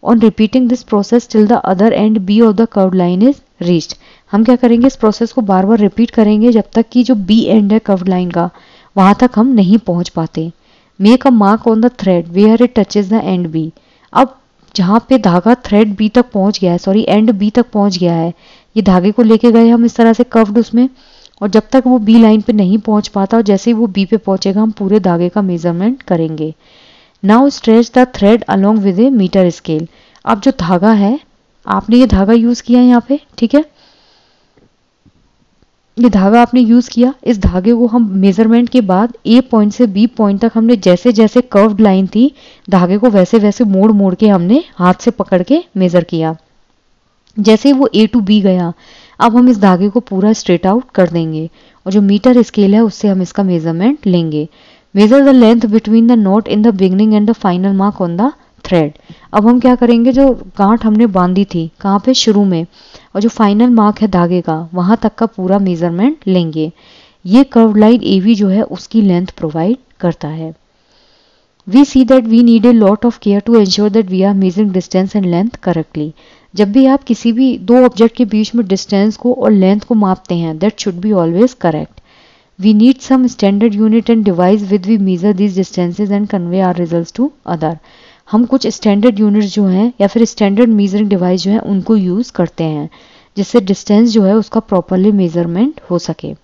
on repeating this process till the other end B of the curved line is reached. हम क्या करेंगे, इस प्रोसेस को बार बार रिपीट करेंगे जब तक कि जो बी एंड है कर्व्ड लाइन का वहां तक हम नहीं पहुंच पाते। Make a mark on the thread where it touches the end B. अब जहां पे धागा थ्रेड बी तक पहुंच गया है, सॉरी एंड बी तक पहुंच गया है, ये धागे को लेके गए हम इस तरह से कर्व्ड उसमें, और जब तक वो बी लाइन पे नहीं पहुंच पाता और जैसे ही वो बी पे पहुंचेगा हम पूरे धागे का मेजरमेंट करेंगे। Now stretch the thread along with a metre scale. अब जो धागा है, आपने ये धागा यूज किया यहाँ पे, ठीक है, ये धागा आपने यूज किया। इस धागे को हम मेजरमेंट के बाद ए पॉइंट से बी पॉइंट तक हमने जैसे जैसे कर्व्ड लाइन थी धागे को वैसे वैसे मोड़ मोड़ के हमने हाथ से पकड़ के मेजर किया। जैसे वो ए टू बी गया, अब हम इस धागे को पूरा स्ट्रेट आउट कर देंगे और जो मीटर स्केल है उससे हम इसका मेजरमेंट लेंगे। Major the length between the not in the beginning and the final mark on the thread. अब हम क्या करेंगे, जो गांठ हमने बांधी थी कहाँ पे, शुरू में, और जो फाइनल मार्क है धागे का वहां तक का पूरा मेजरमेंट लेंगे। ये कर्व लाइन एवी जो है उसकी लेंथ प्रोवाइड करता है। We see that we need a lot of care to ensure that we are measuring distance and length correctly. जब भी आप किसी भी दो ऑब्जेक्ट के बीच में डिस्टेंस को और लेंथ को मापते हैं, that should be always correct. We need some standard unit and device with we measure these distances and convey our results to other. हम कुछ स्टैंडर्ड यूनिट्स जो हैं या फिर स्टैंडर्ड मेजरिंग डिवाइस जो है उनको यूज करते हैं जिससे डिस्टेंस जो है उसका प्रॉपरली मेजरमेंट हो सके।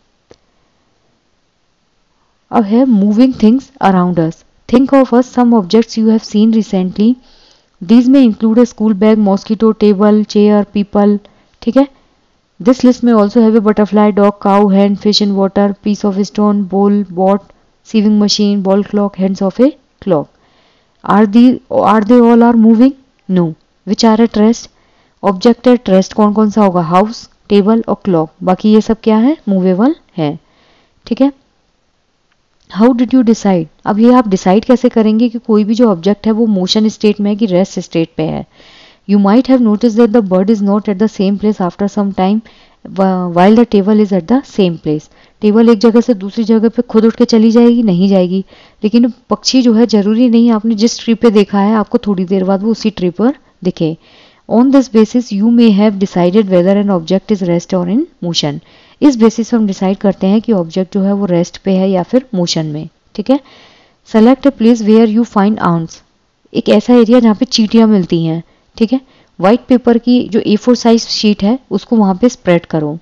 अब है moving things around us. Think of us some objects you have seen recently. These may include a school bag, mosquito, table, chair, people. ठीक है? This list may also have a butterfly, dog, cow, hen, fish in water, piece of stone, bowl, boat, sewing machine, ball clock, hands of a clock. Are they all are moving? No. Which are at rest? Object at rest कौन कौन सा होगा? House, table और clock. बाकी ये सब क्या है? Movable है। ठीक है? How did you decide? अब ये आप डिसाइड कैसे करेंगे कि कोई भी जो ऑब्जेक्ट है वो मोशन स्टेट में है कि रेस्ट स्टेट पे है। You might have notice that the bird is not at the same place after some time while the table is at the same place. Table एक जगह से दूसरी जगह पे खुद उठ के चली जाएगी? नहीं जाएगी। लेकिन पक्षी जो है जरूरी नहीं आपने जिस ट्री पे देखा है आपको थोड़ी देर बाद वो उसी ट्री पर दिखे। On this basis you may have decided weather an object is rest और इन मोशन। इस बेसिस पर हम डिसाइड करते हैं कि ऑब्जेक्ट जो है वो रेस्ट पे है या फिर मोशन में। ठीक है? Select a place where you find ants. एक ऐसा एरिया जहाँ पे चींटियां मिलती हैं। ठीक है? व्हाइट पेपर की जो A4 साइज शीट है उसको वहां पे स्प्रेड करो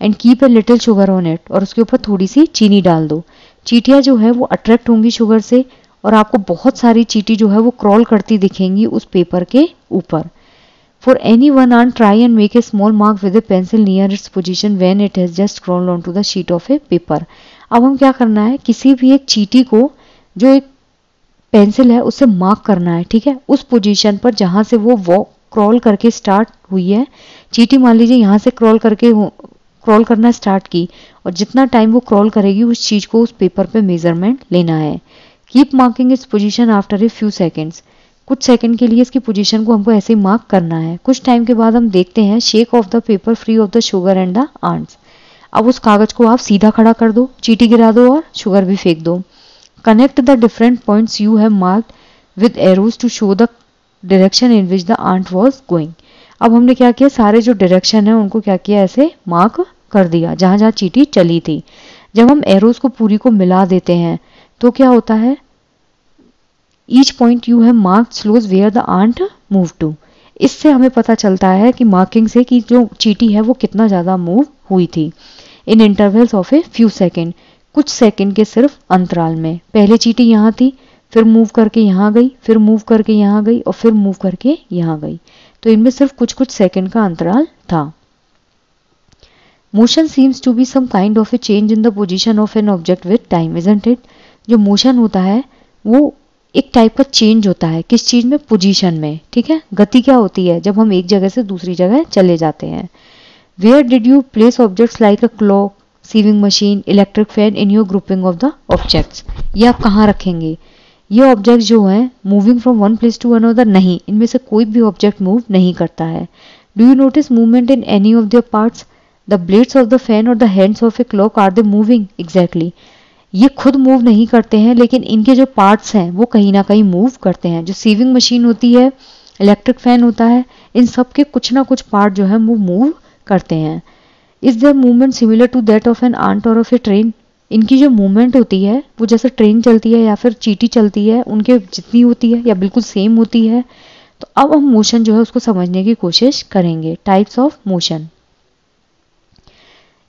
and keep a little sugar on it, और उसके ऊपर थोड़ी सी चीनी डाल दो। चींटियां जो है वो अट्रैक्ट होंगी शुगर से और आपको बहुत सारी चींटी जो है वो क्रॉल करती दिखेंगी उस पेपर के ऊपर। For any one ant, try and make a small mark with a pencil near its position when it has just crawled onto the sheet of a paper. अब हम क्या करना है, किसी भी एक चींटी को जो एक पेंसिल है उससे मार्क करना है। ठीक है? उस पोजीशन पर जहां से वो क्रॉल करके स्टार्ट हुई है। चींटी मान लीजिए यहाँ से क्रॉल करना स्टार्ट की और जितना टाइम वो क्रॉल करेगी उस चीज को उस पेपर पे मेजरमेंट लेना है। Keep marking its position after a few seconds. कुछ सेकंड के लिए इसकी पोजीशन को हमको ऐसे ही मार्क करना है। कुछ टाइम के बाद हम देखते हैं shake off the paper free of the sugar and the ants. अब उस कागज को आप सीधा खड़ा कर दो, चींटी गिरा दो और शुगर भी फेंक दो। Connect the different points you have marked with arrows to show the direction in which the ant was going. अब हमने क्या किया, सारे जो डायरेक्शन है उनको क्या किया, ऐसे मार्क कर दिया जहां जहां चींटी चली थी। जब हम एरोज को पूरी को मिला देते हैं तो क्या होता है, each point you have marked slows where the ant move to. इससे हमें पता चलता है कि मार्किंग से कि जो चींटी है वो कितना ज्यादा मूव हुई थी। In intervals of a few second, कुछ सेकंड के सिर्फ अंतराल में। पहले चींटी यहाँ थी, फिर मूव करके यहाँ गई, फिर मूव करके यहाँ गई और फिर मूव करके यहाँ गई। तो इनमें सिर्फ कुछ कुछ सेकंड का अंतराल था। Motion seems to be some kind of a change in the position of an object with time, isn't it? जो मोशन होता है वो एक टाइप का चेंज होता है। किस चीज में? पोजीशन में। ठीक है? गति क्या होती है? जब हम एक जगह से दूसरी जगह चले जाते हैं। Where did you place objects like a clock, sewing machine, electric fan in your grouping of the objects? ये आप कहाँ रखेंगे? ये ऑब्जेक्ट जो है moving from one place to another? नहीं, इनमें से कोई भी ऑब्जेक्ट मूव नहीं करता है। Do you notice movement in any of their parts? The blades of the fan और the hands of a clock, are they moving? Exactly. ये खुद मूव नहीं करते हैं लेकिन इनके जो पार्ट्स हैं वो कहीं ना कहीं मूव करते हैं। जो सीविंग मशीन होती है, इलेक्ट्रिक फैन होता है, इन सब के कुछ ना कुछ पार्ट जो है वो मूव करते हैं। Is there movement similar to that of an ant और ऑफ ए ट्रेन? इनकी जो मूवमेंट होती है वो जैसे ट्रेन चलती है या फिर चींटी चलती है उनके जितनी होती है या बिल्कुल सेम होती है? तो अब हम मोशन जो है उसको समझने की कोशिश करेंगे। Types of motion.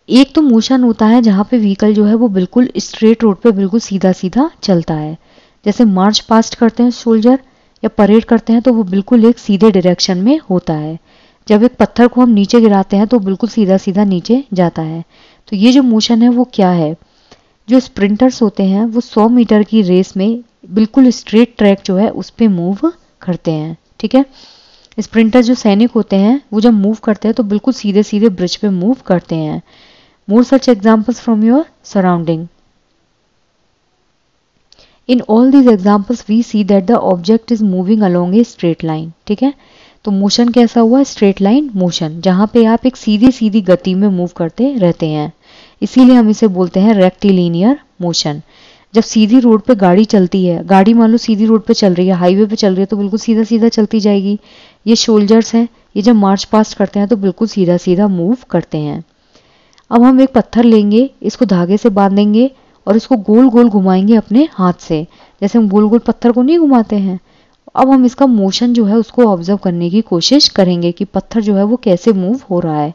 एक तो मोशन होता है जहाँ पे व्हीकल जो है वो बिल्कुल स्ट्रेट रोड पे बिल्कुल सीधा सीधा चलता है, जैसे मार्च पास्ट करते हैं सोल्जर या परेड करते हैं तो वो बिल्कुल एक सीधे डायरेक्शन में होता है। जब एक पत्थर को हम नीचे गिराते हैं तो बिल्कुल सीधा सीधा नीचे जाता है। तो ये जो मोशन है वो क्या है? जो स्प्रिंटर्स होते हैं वो 100 मीटर की रेस में बिल्कुल स्ट्रेट ट्रैक जो है उस पे मूव करते हैं, ठीक है। स्प्रिंटर जो सैनिक होते हैं वो जब मूव करते हैं तो बिल्कुल सीधे सीधे ब्रिज पे मूव करते हैं। More such examples from your surrounding. In all these examples we see that the object is moving along a straight line, ठीक है। तो मोशन कैसा हुआ? स्ट्रेट लाइन मोशन, जहां पे आप एक सीधी सीधी गति में मूव करते रहते हैं, इसीलिए हम इसे बोलते हैं रेक्टिलिनियर मोशन। जब सीधी रोड पे गाड़ी चलती है, गाड़ी मान लो सीधी रोड पे चल रही है, हाईवे पे चल रही है, तो बिल्कुल सीधा सीधा चलती जाएगी। ये सोल्जर्स हैं, ये जब मार्च पास्ट करते हैं तो बिल्कुल सीधा सीधा मूव करते हैं। अब हम एक पत्थर लेंगे, इसको धागे से बांधेंगे और इसको गोल गोल घुमाएंगे अपने हाथ से, जैसे हम गोल गोल पत्थर को नहीं घुमाते हैं। अब हम इसका मोशन जो है उसको ऑब्जर्व करने की कोशिश करेंगे कि पत्थर जो है वो कैसे मूव हो रहा है।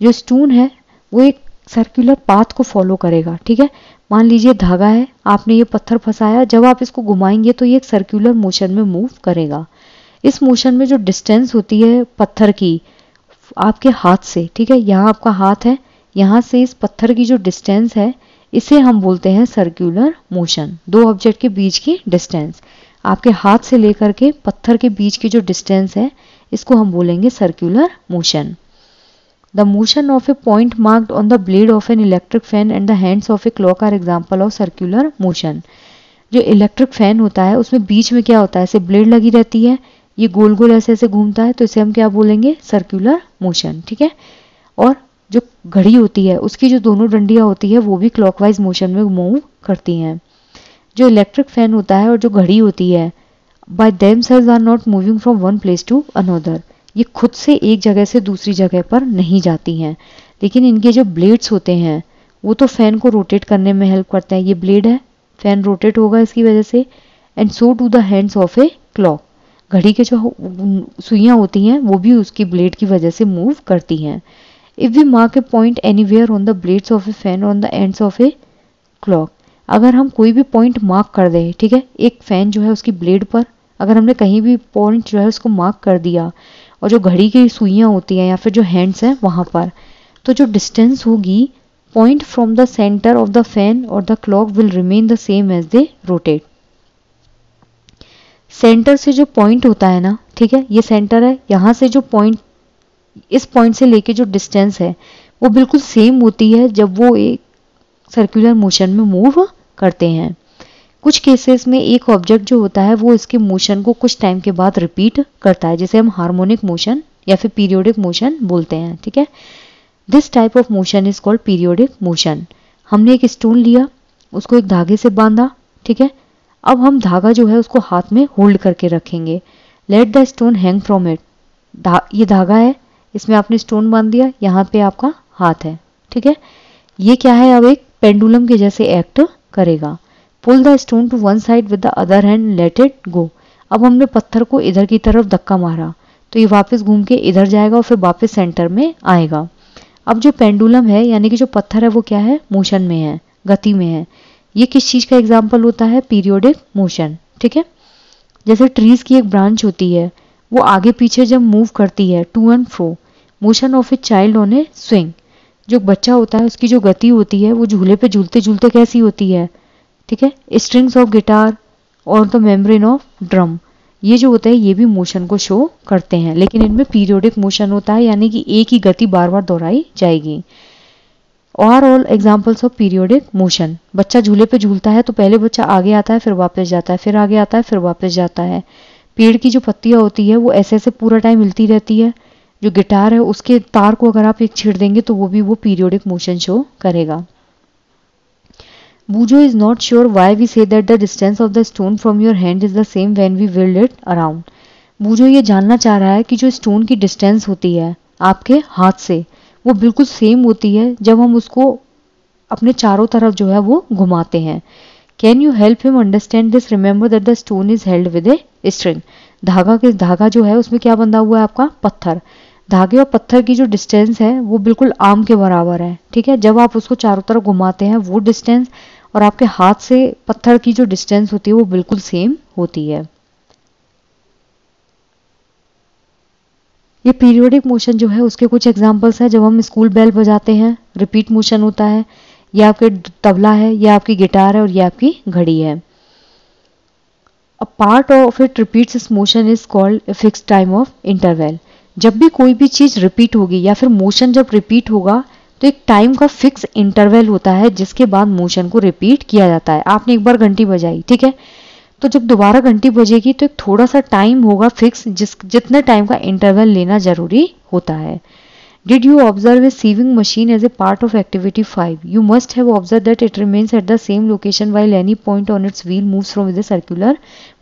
जो स्टोन है वो एक सर्कुलर पाथ को फॉलो करेगा, ठीक है। मान लीजिए धागा है, आपने ये पत्थर फंसाया, जब आप इसको घुमाएंगे तो ये एक सर्कुलर मोशन में मूव करेगा। इस मोशन में जो डिस्टेंस होती है पत्थर की आपके हाथ से, ठीक है, यहाँ आपका हाथ है, यहाँ से इस पत्थर की जो डिस्टेंस है इसे हम बोलते हैं सर्कुलर मोशन। दो ऑब्जेक्ट के बीच की डिस्टेंस, आपके हाथ से लेकर के पत्थर के बीच की जो डिस्टेंस है इसको हम बोलेंगे circular motion. The motion of a point marked on the blade of an electric fan and the hands of a clock are example of circular motion. जो इलेक्ट्रिक फैन होता है उसमें बीच में क्या होता है? ऐसे ब्लेड लगी रहती है, ये गोल गोल ऐसे ऐसे घूमता है, तो इसे हम क्या बोलेंगे? सर्कुलर मोशन, ठीक है। और जो घड़ी होती है उसकी जो दोनों डंडियां होती है वो भी क्लॉकवाइज मोशन में मूव करती हैं। जो इलेक्ट्रिक फैन होता है और जो घड़ी होती है by themselves are not moving from one place to another, ये खुद से एक जगह से दूसरी जगह पर नहीं जाती हैं, लेकिन इनके जो ब्लेड्स होते हैं वो तो फैन को रोटेट करने में हेल्प करते हैं। ये ब्लेड है, फैन रोटेट होगा इसकी वजह से, and so do the hands of a clock. घड़ी के जो सुइयां होती हैं वो भी उसकी ब्लेड की वजह से मूव करती हैं। If we mark a point anywhere on the blades of a fan on the ends of a clock, अगर हम कोई भी पॉइंट मार्क कर दें, ठीक है, एक फैन जो है उसकी ब्लेड पर अगर हमने कहीं भी पॉइंट जो है उसको मार्क कर दिया और जो घड़ी की सुइयां होती हैं या फिर जो हैंड्स हैं वहां पर, तो जो डिस्टेंस होगी point from the centre of the fan और the clock will remain the same as they rotate. Centre से जो पॉइंट होता है ना, ठीक है, ये सेंटर है, यहां से जो पॉइंट, इस पॉइंट से लेके जो डिस्टेंस है वो बिल्कुल सेम होती है जब वो एक सर्कुलर मोशन में मूव करते हैं। कुछ केसेस में एक ऑब्जेक्ट जो होता है वो इसके मोशन को कुछ टाइम के बाद रिपीट करता है, जिसे हम हार्मोनिक मोशन या फिर पीरियोडिक मोशन बोलते हैं, ठीक है। This type of motion is called periodic motion. हमने एक स्टोन लिया, उसको एक धागे से बांधा, ठीक है। अब हम धागा जो है उसको हाथ में होल्ड करके रखेंगे। Let the stone hang from it. ये धागा है, इसमें आपने स्टोन बांध दिया, यहाँ पे आपका हाथ है, ठीक है। ये क्या है? अब एक पेंडुलम के जैसे एक्ट करेगा। Pull the stone to one side with the other hand, let it go. अब हमने पत्थर को इधर की तरफ धक्का मारा तो ये वापस घूम के इधर जाएगा और फिर वापस सेंटर में आएगा। अब जो पेंडुलम है यानी कि जो पत्थर है वो क्या है? मोशन में है, गति में है। ये किस चीज का एग्जाम्पल होता है? पीरियोडिक मोशन, ठीक है। जैसे ट्रीज की एक ब्रांच होती है, वो आगे पीछे जब मूव करती है to and fro, motion of a child on a swing. जो बच्चा होता है उसकी जो गति होती है वो झूले पे झूलते झूलते कैसी होती है, ठीक है। स्ट्रिंग्स ऑफ गिटार और द मेम्ब्रेन ऑफ ड्रम, ये जो होता है ये भी मोशन को शो करते हैं, लेकिन इनमें पीरियोडिक मोशन होता है, यानी कि एक ही गति बार बार दोहराई जाएगी। और all examples of periodic motion. बच्चा झूले पे झूलता है तो पहले बच्चा आगे आता है, फिर वापस जाता है, फिर आगे आता है, फिर वापस जाता है। पेड़ की जो पत्तियां होती है वो ऐसे ऐसे पूरा टाइम हिलती रहती है। जो गिटार है उसके तार को अगर आप एक छेड़ देंगे तो वो भी वो पीरियोडिक मोशन शो करेगा। Bujo is not sure why we say that the distance of the stone from your hand is the same when we whirl it around. बूजो ये जानना चाह रहा है कि जो स्टोन की डिस्टेंस होती है आपके हाथ से वो बिल्कुल सेम होती है जब हम उसको अपने चारों तरफ जो है वो घुमाते हैं। Can you help him understand this? Remember that the stone is held with a string. धागा जो है उसमें क्या बंधा हुआ है? आपका पत्थर। धागे और पत्थर की जो डिस्टेंस है वो बिल्कुल आर्म के बराबर है, ठीक है। जब आप उसको चारों तरफ घुमाते हैं वो डिस्टेंस और आपके हाथ से पत्थर की जो डिस्टेंस होती है वो बिल्कुल सेम होती है। ये पीरियोडिक मोशन जो है उसके कुछ एग्जांपल्स हैं। जब हम स्कूल बेल बजाते हैं रिपीट मोशन होता है, ये आपके तबला है, ये आपकी गिटार है और ये आपकी घड़ी है। A part of it repeats इस motion is called a fixed time of interval. जब भी कोई भी चीज रिपीट होगी या फिर मोशन जब रिपीट होगा तो एक टाइम का फिक्स इंटरवल होता है जिसके बाद मोशन को रिपीट किया जाता है। आपने एक बार घंटी बजाई, ठीक है, तो जब दोबारा घंटी बजेगी तो एक थोड़ा सा टाइम होगा फिक्स, जितने टाइम का इंटरवल लेना जरूरी होता है। Did you observe a sieving machine as a part of activity 5? You must have observed that it remains at the same location while any point on its wheel moves from with a circular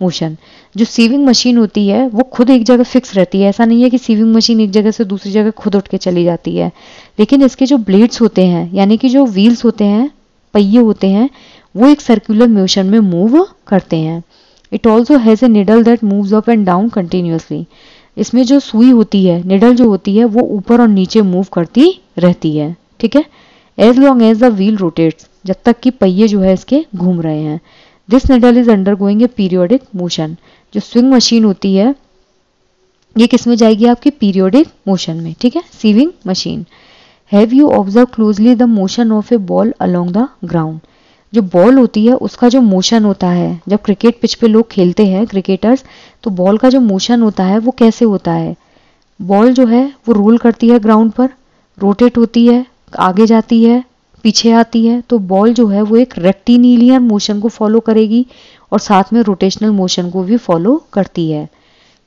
motion. जो sieving machine होती है वो खुद एक जगह fix रहती है। ऐसा नहीं है कि सीविंग मशीन एक जगह से दूसरी जगह खुद उठ के चली जाती है, लेकिन इसके जो ब्लेड्स होते हैं यानी कि जो व्हील्स होते हैं, पहिए होते हैं, वो एक सर्कुलर मोशन में मूव करते हैं। It also has a needle that moves up and down continuously. इसमें जो सुई होती है, निडल जो होती है, वो ऊपर और नीचे मूव करती रहती है, ठीक है। As long as the wheel rotates, जब तक कि पहिए जो है इसके घूम रहे हैं। This needle is undergoing A periodic motion. जो स्विंग मशीन होती है ये किस में जाएगी? आपकी पीरियोडिक मोशन में, ठीक है, sewing machine. Have you observe closely the motion of a ball along the ground. जो बॉल होती है उसका जो मोशन होता है, जब क्रिकेट पिच पे लोग खेलते हैं क्रिकेटर्स, तो बॉल का जो मोशन होता है वो कैसे होता है? बॉल जो है वो रोल करती है ग्राउंड पर, रोटेट होती है, आगे जाती है, पीछे आती है, तो बॉल जो है वो एक रेक्टिलिनियर मोशन को फॉलो करेगी और साथ में रोटेशनल मोशन को भी फॉलो करती है।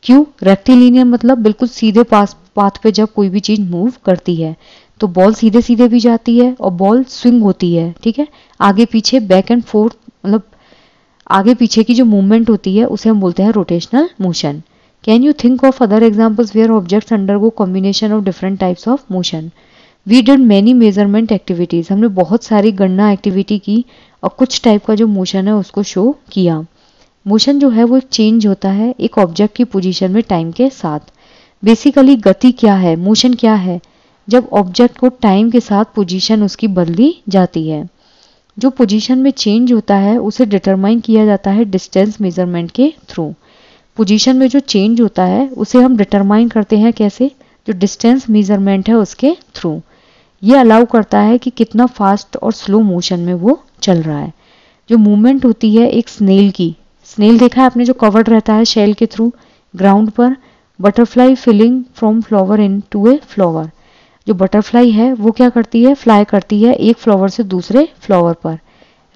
क्यों रेक्टिलिनियर? मतलब बिल्कुल सीधे पाथ पे जब कोई भी चीज मूव करती है तो बॉल सीधे सीधे भी जाती है और बॉल स्विंग होती है, ठीक है, आगे पीछे, बैक एंड फोर्थ, मतलब आगे पीछे की जो मूवमेंट होती है उसे हम बोलते हैं rotational motion. Can you think of other examples where objects undergo combination of different types of motion? We did many measurement activities. हमने बहुत सारी गणना एक्टिविटी की और कुछ टाइप का जो मोशन है उसको शो किया। मोशन जो है वो एक चेंज होता है एक ऑब्जेक्ट की पोजीशन में टाइम के साथ। बेसिकली गति क्या है, मोशन क्या है? जब ऑब्जेक्ट को टाइम के साथ पोजीशन उसकी बदली जाती है। जो पोजीशन में चेंज होता है उसे डिटरमाइन किया जाता है डिस्टेंस मेजरमेंट के थ्रू। पोजीशन में जो चेंज होता है उसे हम डिटरमाइन करते हैं कैसे? जो डिस्टेंस मेजरमेंट है उसके थ्रू। ये अलाउ करता है कि कितना फास्ट और स्लो मोशन में वो चल रहा है। जो मूवमेंट होती है एक स्नेल की, स्नेल देखा है आपने जो कवर्ड रहता है शेल के थ्रू ग्राउंड पर। Butterfly filling from flower in to a flower. जो बटरफ्लाई है वो क्या करती है? फ्लाई करती है एक फ्लावर से दूसरे फ्लावर पर।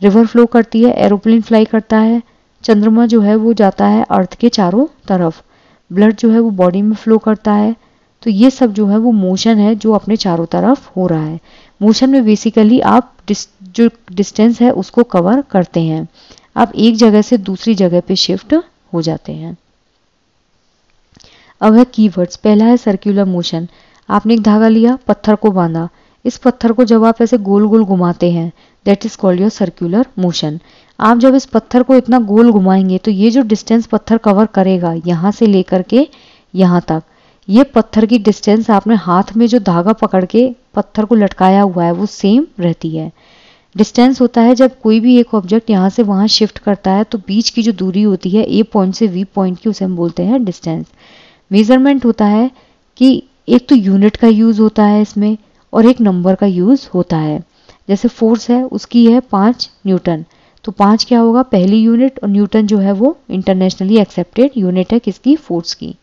रिवर फ्लो करती है, एरोप्लेन फ्लाई करता है। चंद्रमा जो है वो जाता है अर्थ के चारों तरफ। ब्लड जो है वो बॉडी में फ्लो करता है। तो ये सब जो है वो मोशन है जो अपने चारों तरफ हो रहा है। मोशन में बेसिकली आप जो डिस्टेंस है उसको कवर करते हैं। आप एक जगह से दूसरी जगह पे शिफ्ट हो जाते हैं। अब है कीवर्ड्स। पहला है सर्कुलर मोशन। आपने एक धागा लिया, पत्थर को बांधा। इस पत्थर को जब आप ऐसे गोल गोल घुमाते हैं that is called your circular motion. आप जब इस पत्थर को इतना गोल घुमाएंगे तो ये जो डिस्टेंस पत्थर कवर करेगा यहाँ से लेकर के यहाँ तक, ये पत्थर की डिस्टेंस आपने हाथ में जो धागा पकड़ के पत्थर को लटकाया हुआ है वो सेम रहती है। डिस्टेंस होता है जब कोई भी एक ऑब्जेक्ट यहाँ से वहाँ शिफ्ट करता है तो बीच की जो दूरी होती है ए पॉइंट से बी पॉइंट की, उसे हम बोलते हैं डिस्टेंस। मेजरमेंट होता है कि एक तो यूनिट का यूज होता है इसमें और एक नंबर का यूज होता है। जैसे फोर्स है उसकी है 5 न्यूटन, तो 5 क्या होगा? पहली यूनिट, और न्यूटन जो है वो इंटरनेशनली एक्सेप्टेड यूनिट है किसकी? फोर्स की।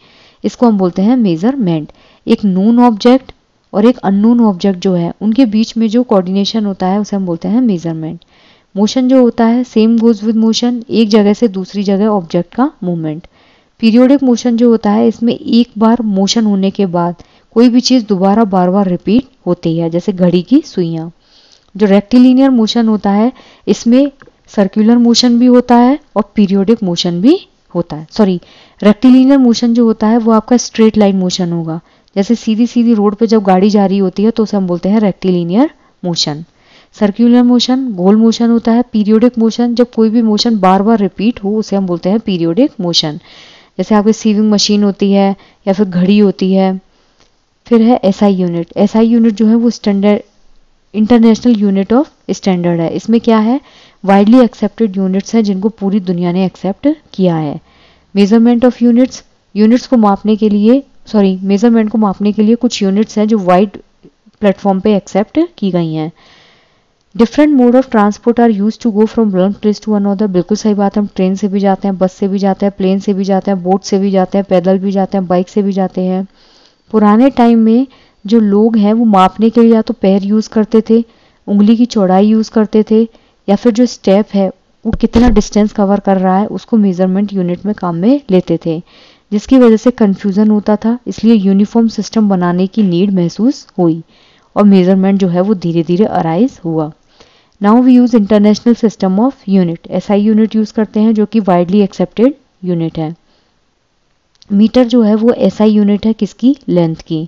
इसको हम बोलते हैं मेजरमेंट। एक नोन ऑब्जेक्ट और एक अननोन ऑब्जेक्ट जो है उनके बीच में जो कोऑर्डिनेशन होता है उसे हम बोलते हैं मेजरमेंट। मोशन जो होता है सेम गोज विद मोशन, एक जगह से दूसरी जगह ऑब्जेक्ट का मूवमेंट। पीरियोडिक मोशन जो होता है इसमें एक बार मोशन होने के बाद कोई भी चीज दोबारा बार बार रिपीट होती है, जैसे घड़ी की सुइयां। जो रेक्टिलिनियर मोशन होता है इसमें सर्कुलर मोशन भी होता है और पीरियोडिक मोशन भी होता है। सॉरी, रेक्टिलिनियर मोशन जो होता है वो आपका स्ट्रेट लाइन मोशन होगा। जैसे सीधी सीधी रोड पे जब गाड़ी जा रही होती है तो उसे हम बोलते हैं रेक्टिलिनियर मोशन। सर्कुलर मोशन गोल मोशन होता है। पीरियोडिक मोशन जब कोई भी मोशन बार बार रिपीट हो उसे हम बोलते हैं पीरियोडिक मोशन। जैसे आपकी सीविंग मशीन होती है या फिर घड़ी होती है, फिर है एसआई यूनिट। एसआई यूनिट जो है वो standard international unit of standard है। इसमें क्या है, वाइडली एक्सेप्टेड यूनिट्स हैं जिनको पूरी दुनिया ने एक्सेप्ट किया है। मेजरमेंट ऑफ यूनिट्स, यूनिट्स को मापने के लिए मेजरमेंट को मापने के लिए कुछ यूनिट्स हैं जो वाइड प्लेटफॉर्म पे एक्सेप्ट की गई हैं। Different mode of transport are use to go from one place to another. बिल्कुल सही बात है, हम ट्रेन से भी जाते हैं, बस से भी जाते हैं, प्लेन से भी जाते हैं, बोट से भी जाते हैं, पैदल भी जाते हैं, बाइक से भी जाते हैं। पुराने टाइम में जो लोग हैं वो मापने के लिए या तो पैर यूज़ करते थे, उंगली की चौड़ाई यूज़ करते थे, या फिर जो स्टेप है वो कितना डिस्टेंस कवर कर रहा है उसको मेजरमेंट यूनिट में काम में लेते थे, जिसकी वजह से कन्फ्यूज़न होता था। इसलिए यूनिफॉर्म सिस्टम बनाने की नीड महसूस हुई और मेजरमेंट जो है वो धीरे धीरे अराइज हुआ। Now we use international system of unit, SI unit use करते हैं जो कि वाइडली एक्सेप्टेड यूनिट है। मीटर जो है वो एसआई यूनिट है किसकी, लेंथ की।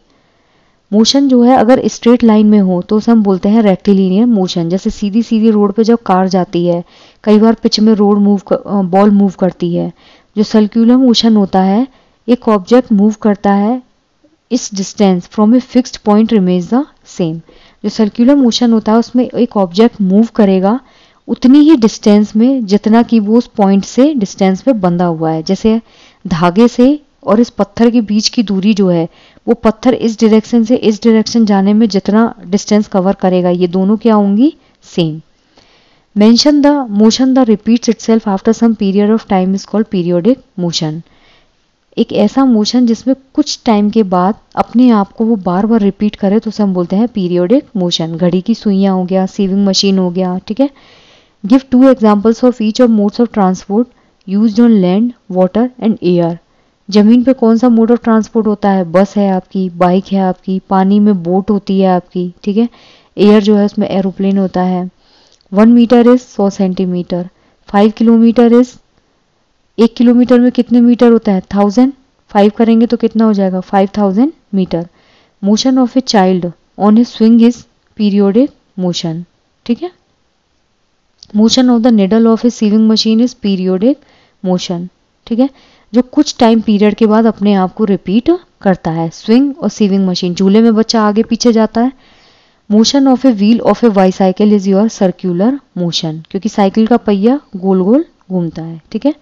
मोशन जो है अगर स्ट्रेट लाइन में हो तो उसे हम बोलते हैं रेक्टिलिनियर मोशन। जैसे सीधी सीधी रोड पे जब कार जाती है, कई बार पिच में बॉल मूव करती है। जो सर्कुलर मोशन होता है, एक ऑब्जेक्ट मूव करता है, इस distance from a fixed point remains the same. जो सर्कुलर मोशन होता है उसमें एक ऑब्जेक्ट मूव करेगा उतनी ही डिस्टेंस में जितना कि वो उस पॉइंट से डिस्टेंस पे बंधा हुआ है। जैसे धागे से और इस पत्थर के बीच की दूरी जो है वो पत्थर इस डायरेक्शन से इस डायरेक्शन जाने में जितना डिस्टेंस कवर करेगा, ये दोनों क्या होंगी, same. Mention the motion the repeats itself after some period of time is called periodic motion. एक ऐसा मोशन जिसमें कुछ टाइम के बाद अपने आप को वो बार बार रिपीट करे तो उसे हम बोलते हैं पीरियोडिक मोशन। घड़ी की सुइयां हो गया, सीविंग मशीन हो गया, ठीक है। Give 2 examples of each of modes of transport used on land, water and air. जमीन पे कौन सा मोड ऑफ ट्रांसपोर्ट होता है, बस है आपकी, बाइक है आपकी, पानी में बोट होती है आपकी, ठीक है। एयर जो है उसमें एरोप्लेन होता है। 1 metre is 100 centimetre, 5 kilometre is, 1 kilometre में कितने मीटर होता है, 1000, 5 करेंगे तो कितना हो जाएगा, 5000 metre. Motion of a child on a swing is periodic motion, ठीक है। Motion of the needle of a sewing machine is periodic motion, ठीक है। जो कुछ टाइम पीरियड के बाद अपने आप को रिपीट करता है। स्विंग और सीविंग मशीन, झूले में बच्चा आगे पीछे जाता है। Motion of a wheel of a bicycle is your circular motion, क्योंकि साइकिल का पहिया गोल गोल घूमता है, ठीक है।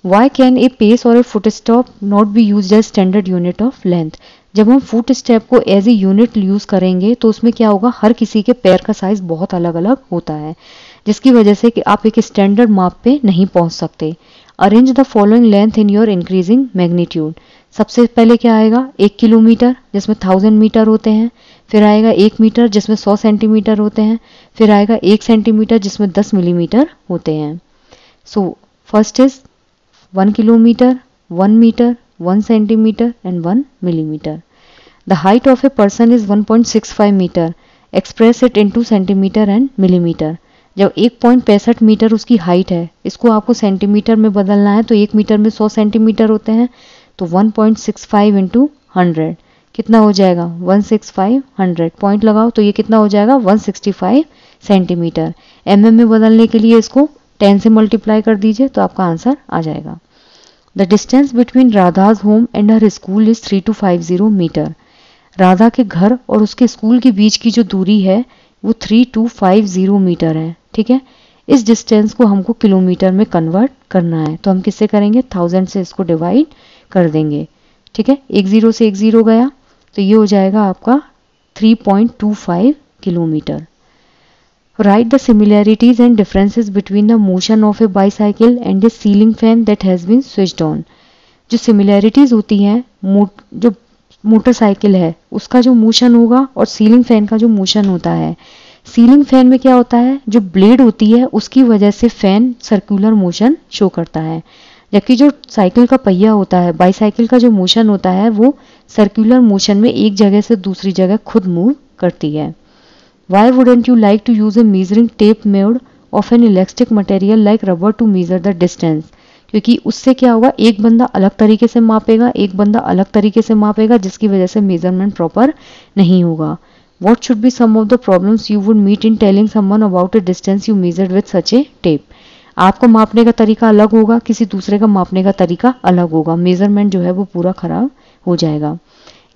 वाई कैन ए पेस और a foot step not be use as standard unit of length. जब हम फुट स्टेप को एज ए यूनिट यूज करेंगे तो उसमें क्या होगा, हर किसी के पैर का साइज बहुत अलग अलग होता है, जिसकी वजह से कि आप एक स्टैंडर्ड माप पे नहीं पहुंच सकते। Arrange the following length in your increasing magnitude. सबसे पहले क्या आएगा, 1 किलोमीटर जिसमें 1000 मीटर होते हैं, फिर आएगा 1 मीटर जिसमें 100 सेंटीमीटर होते हैं, फिर आएगा 1 सेंटीमीटर जिसमें 10 मिलीमीटर होते हैं। So first is 1 kilometre, 1 metre, 1 centimetre and 1 millimetre. The height of a person is 1.65 metre, express it into centimetre and millimetre. जब 1.65 मीटर उसकी हाइट है, इसको आपको सेंटीमीटर में बदलना है तो 1 मीटर में 100 सेंटीमीटर होते हैं, तो 1.65 इंटू 100 कितना हो जाएगा, 165, 100 पॉइंट लगाओ तो ये कितना हो जाएगा, 165 सेंटीमीटर। mm में बदलने के लिए इसको 10 से मल्टीप्लाई कर दीजिए तो आपका आंसर आ जाएगा। The distance between Radha's home and her school is 3250 metre. Radha के घर और उसके स्कूल के बीच की जो दूरी है वो 3250 मीटर है, ठीक है। इस डिस्टेंस को हमको किलोमीटर में कन्वर्ट करना है, तो हम किससे करेंगे, 1000 से इसको डिवाइड कर देंगे, ठीक है। एक जीरो से एक जीरो गया तो ये हो जाएगा आपका 3.25 kilometre. Write the similarities and differences between the motion of a bicycle and a ceiling fan that has been switched on. जो सिमिलैरिटीज होती हैं, जो मोटरसाइकिल है उसका जो मोशन होगा और सीलिंग फैन का जो मोशन होता है, सीलिंग फैन में क्या होता है, जो ब्लेड होती है उसकी वजह से फैन सर्कुलर मोशन शो करता है, जबकि जो साइकिल का पहिया होता है, बाईसाइकिल का जो मोशन होता है वो सर्कुलर मोशन में एक जगह से दूसरी जगह खुद मूव करती है। Why wouldn't you like to use a measuring tape made of an elastic material like rubber to measure the distance? क्योंकि उससे क्या होगा, एक बंदा अलग तरीके से मापेगा, एक बंदा अलग तरीके से मापेगा, जिसकी वजह से मेजरमेंट प्रॉपर नहीं होगा। What should be some of the problems you would meet in telling someone about a distance you measured with such a tape? आपका मापने का तरीका अलग होगा, किसी दूसरे का मापने का तरीका अलग होगा, मेजरमेंट जो है वो पूरा खराब हो जाएगा।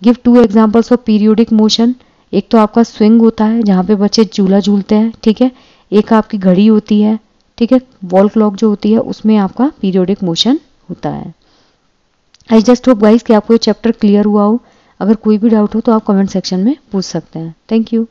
Give 2 examples of periodic motion. एक तो आपका स्विंग होता है जहाँ पे बच्चे झूला झूलते हैं, ठीक है। एक आपकी घड़ी होती है, ठीक है। वॉल क्लॉक जो होती है उसमें आपका पीरियोडिक मोशन होता है। आई जस्ट होप गाइस कि आपको ये चैप्टर क्लियर हुआ हो। अगर कोई भी डाउट हो तो आप कमेंट सेक्शन में पूछ सकते हैं। Thank you.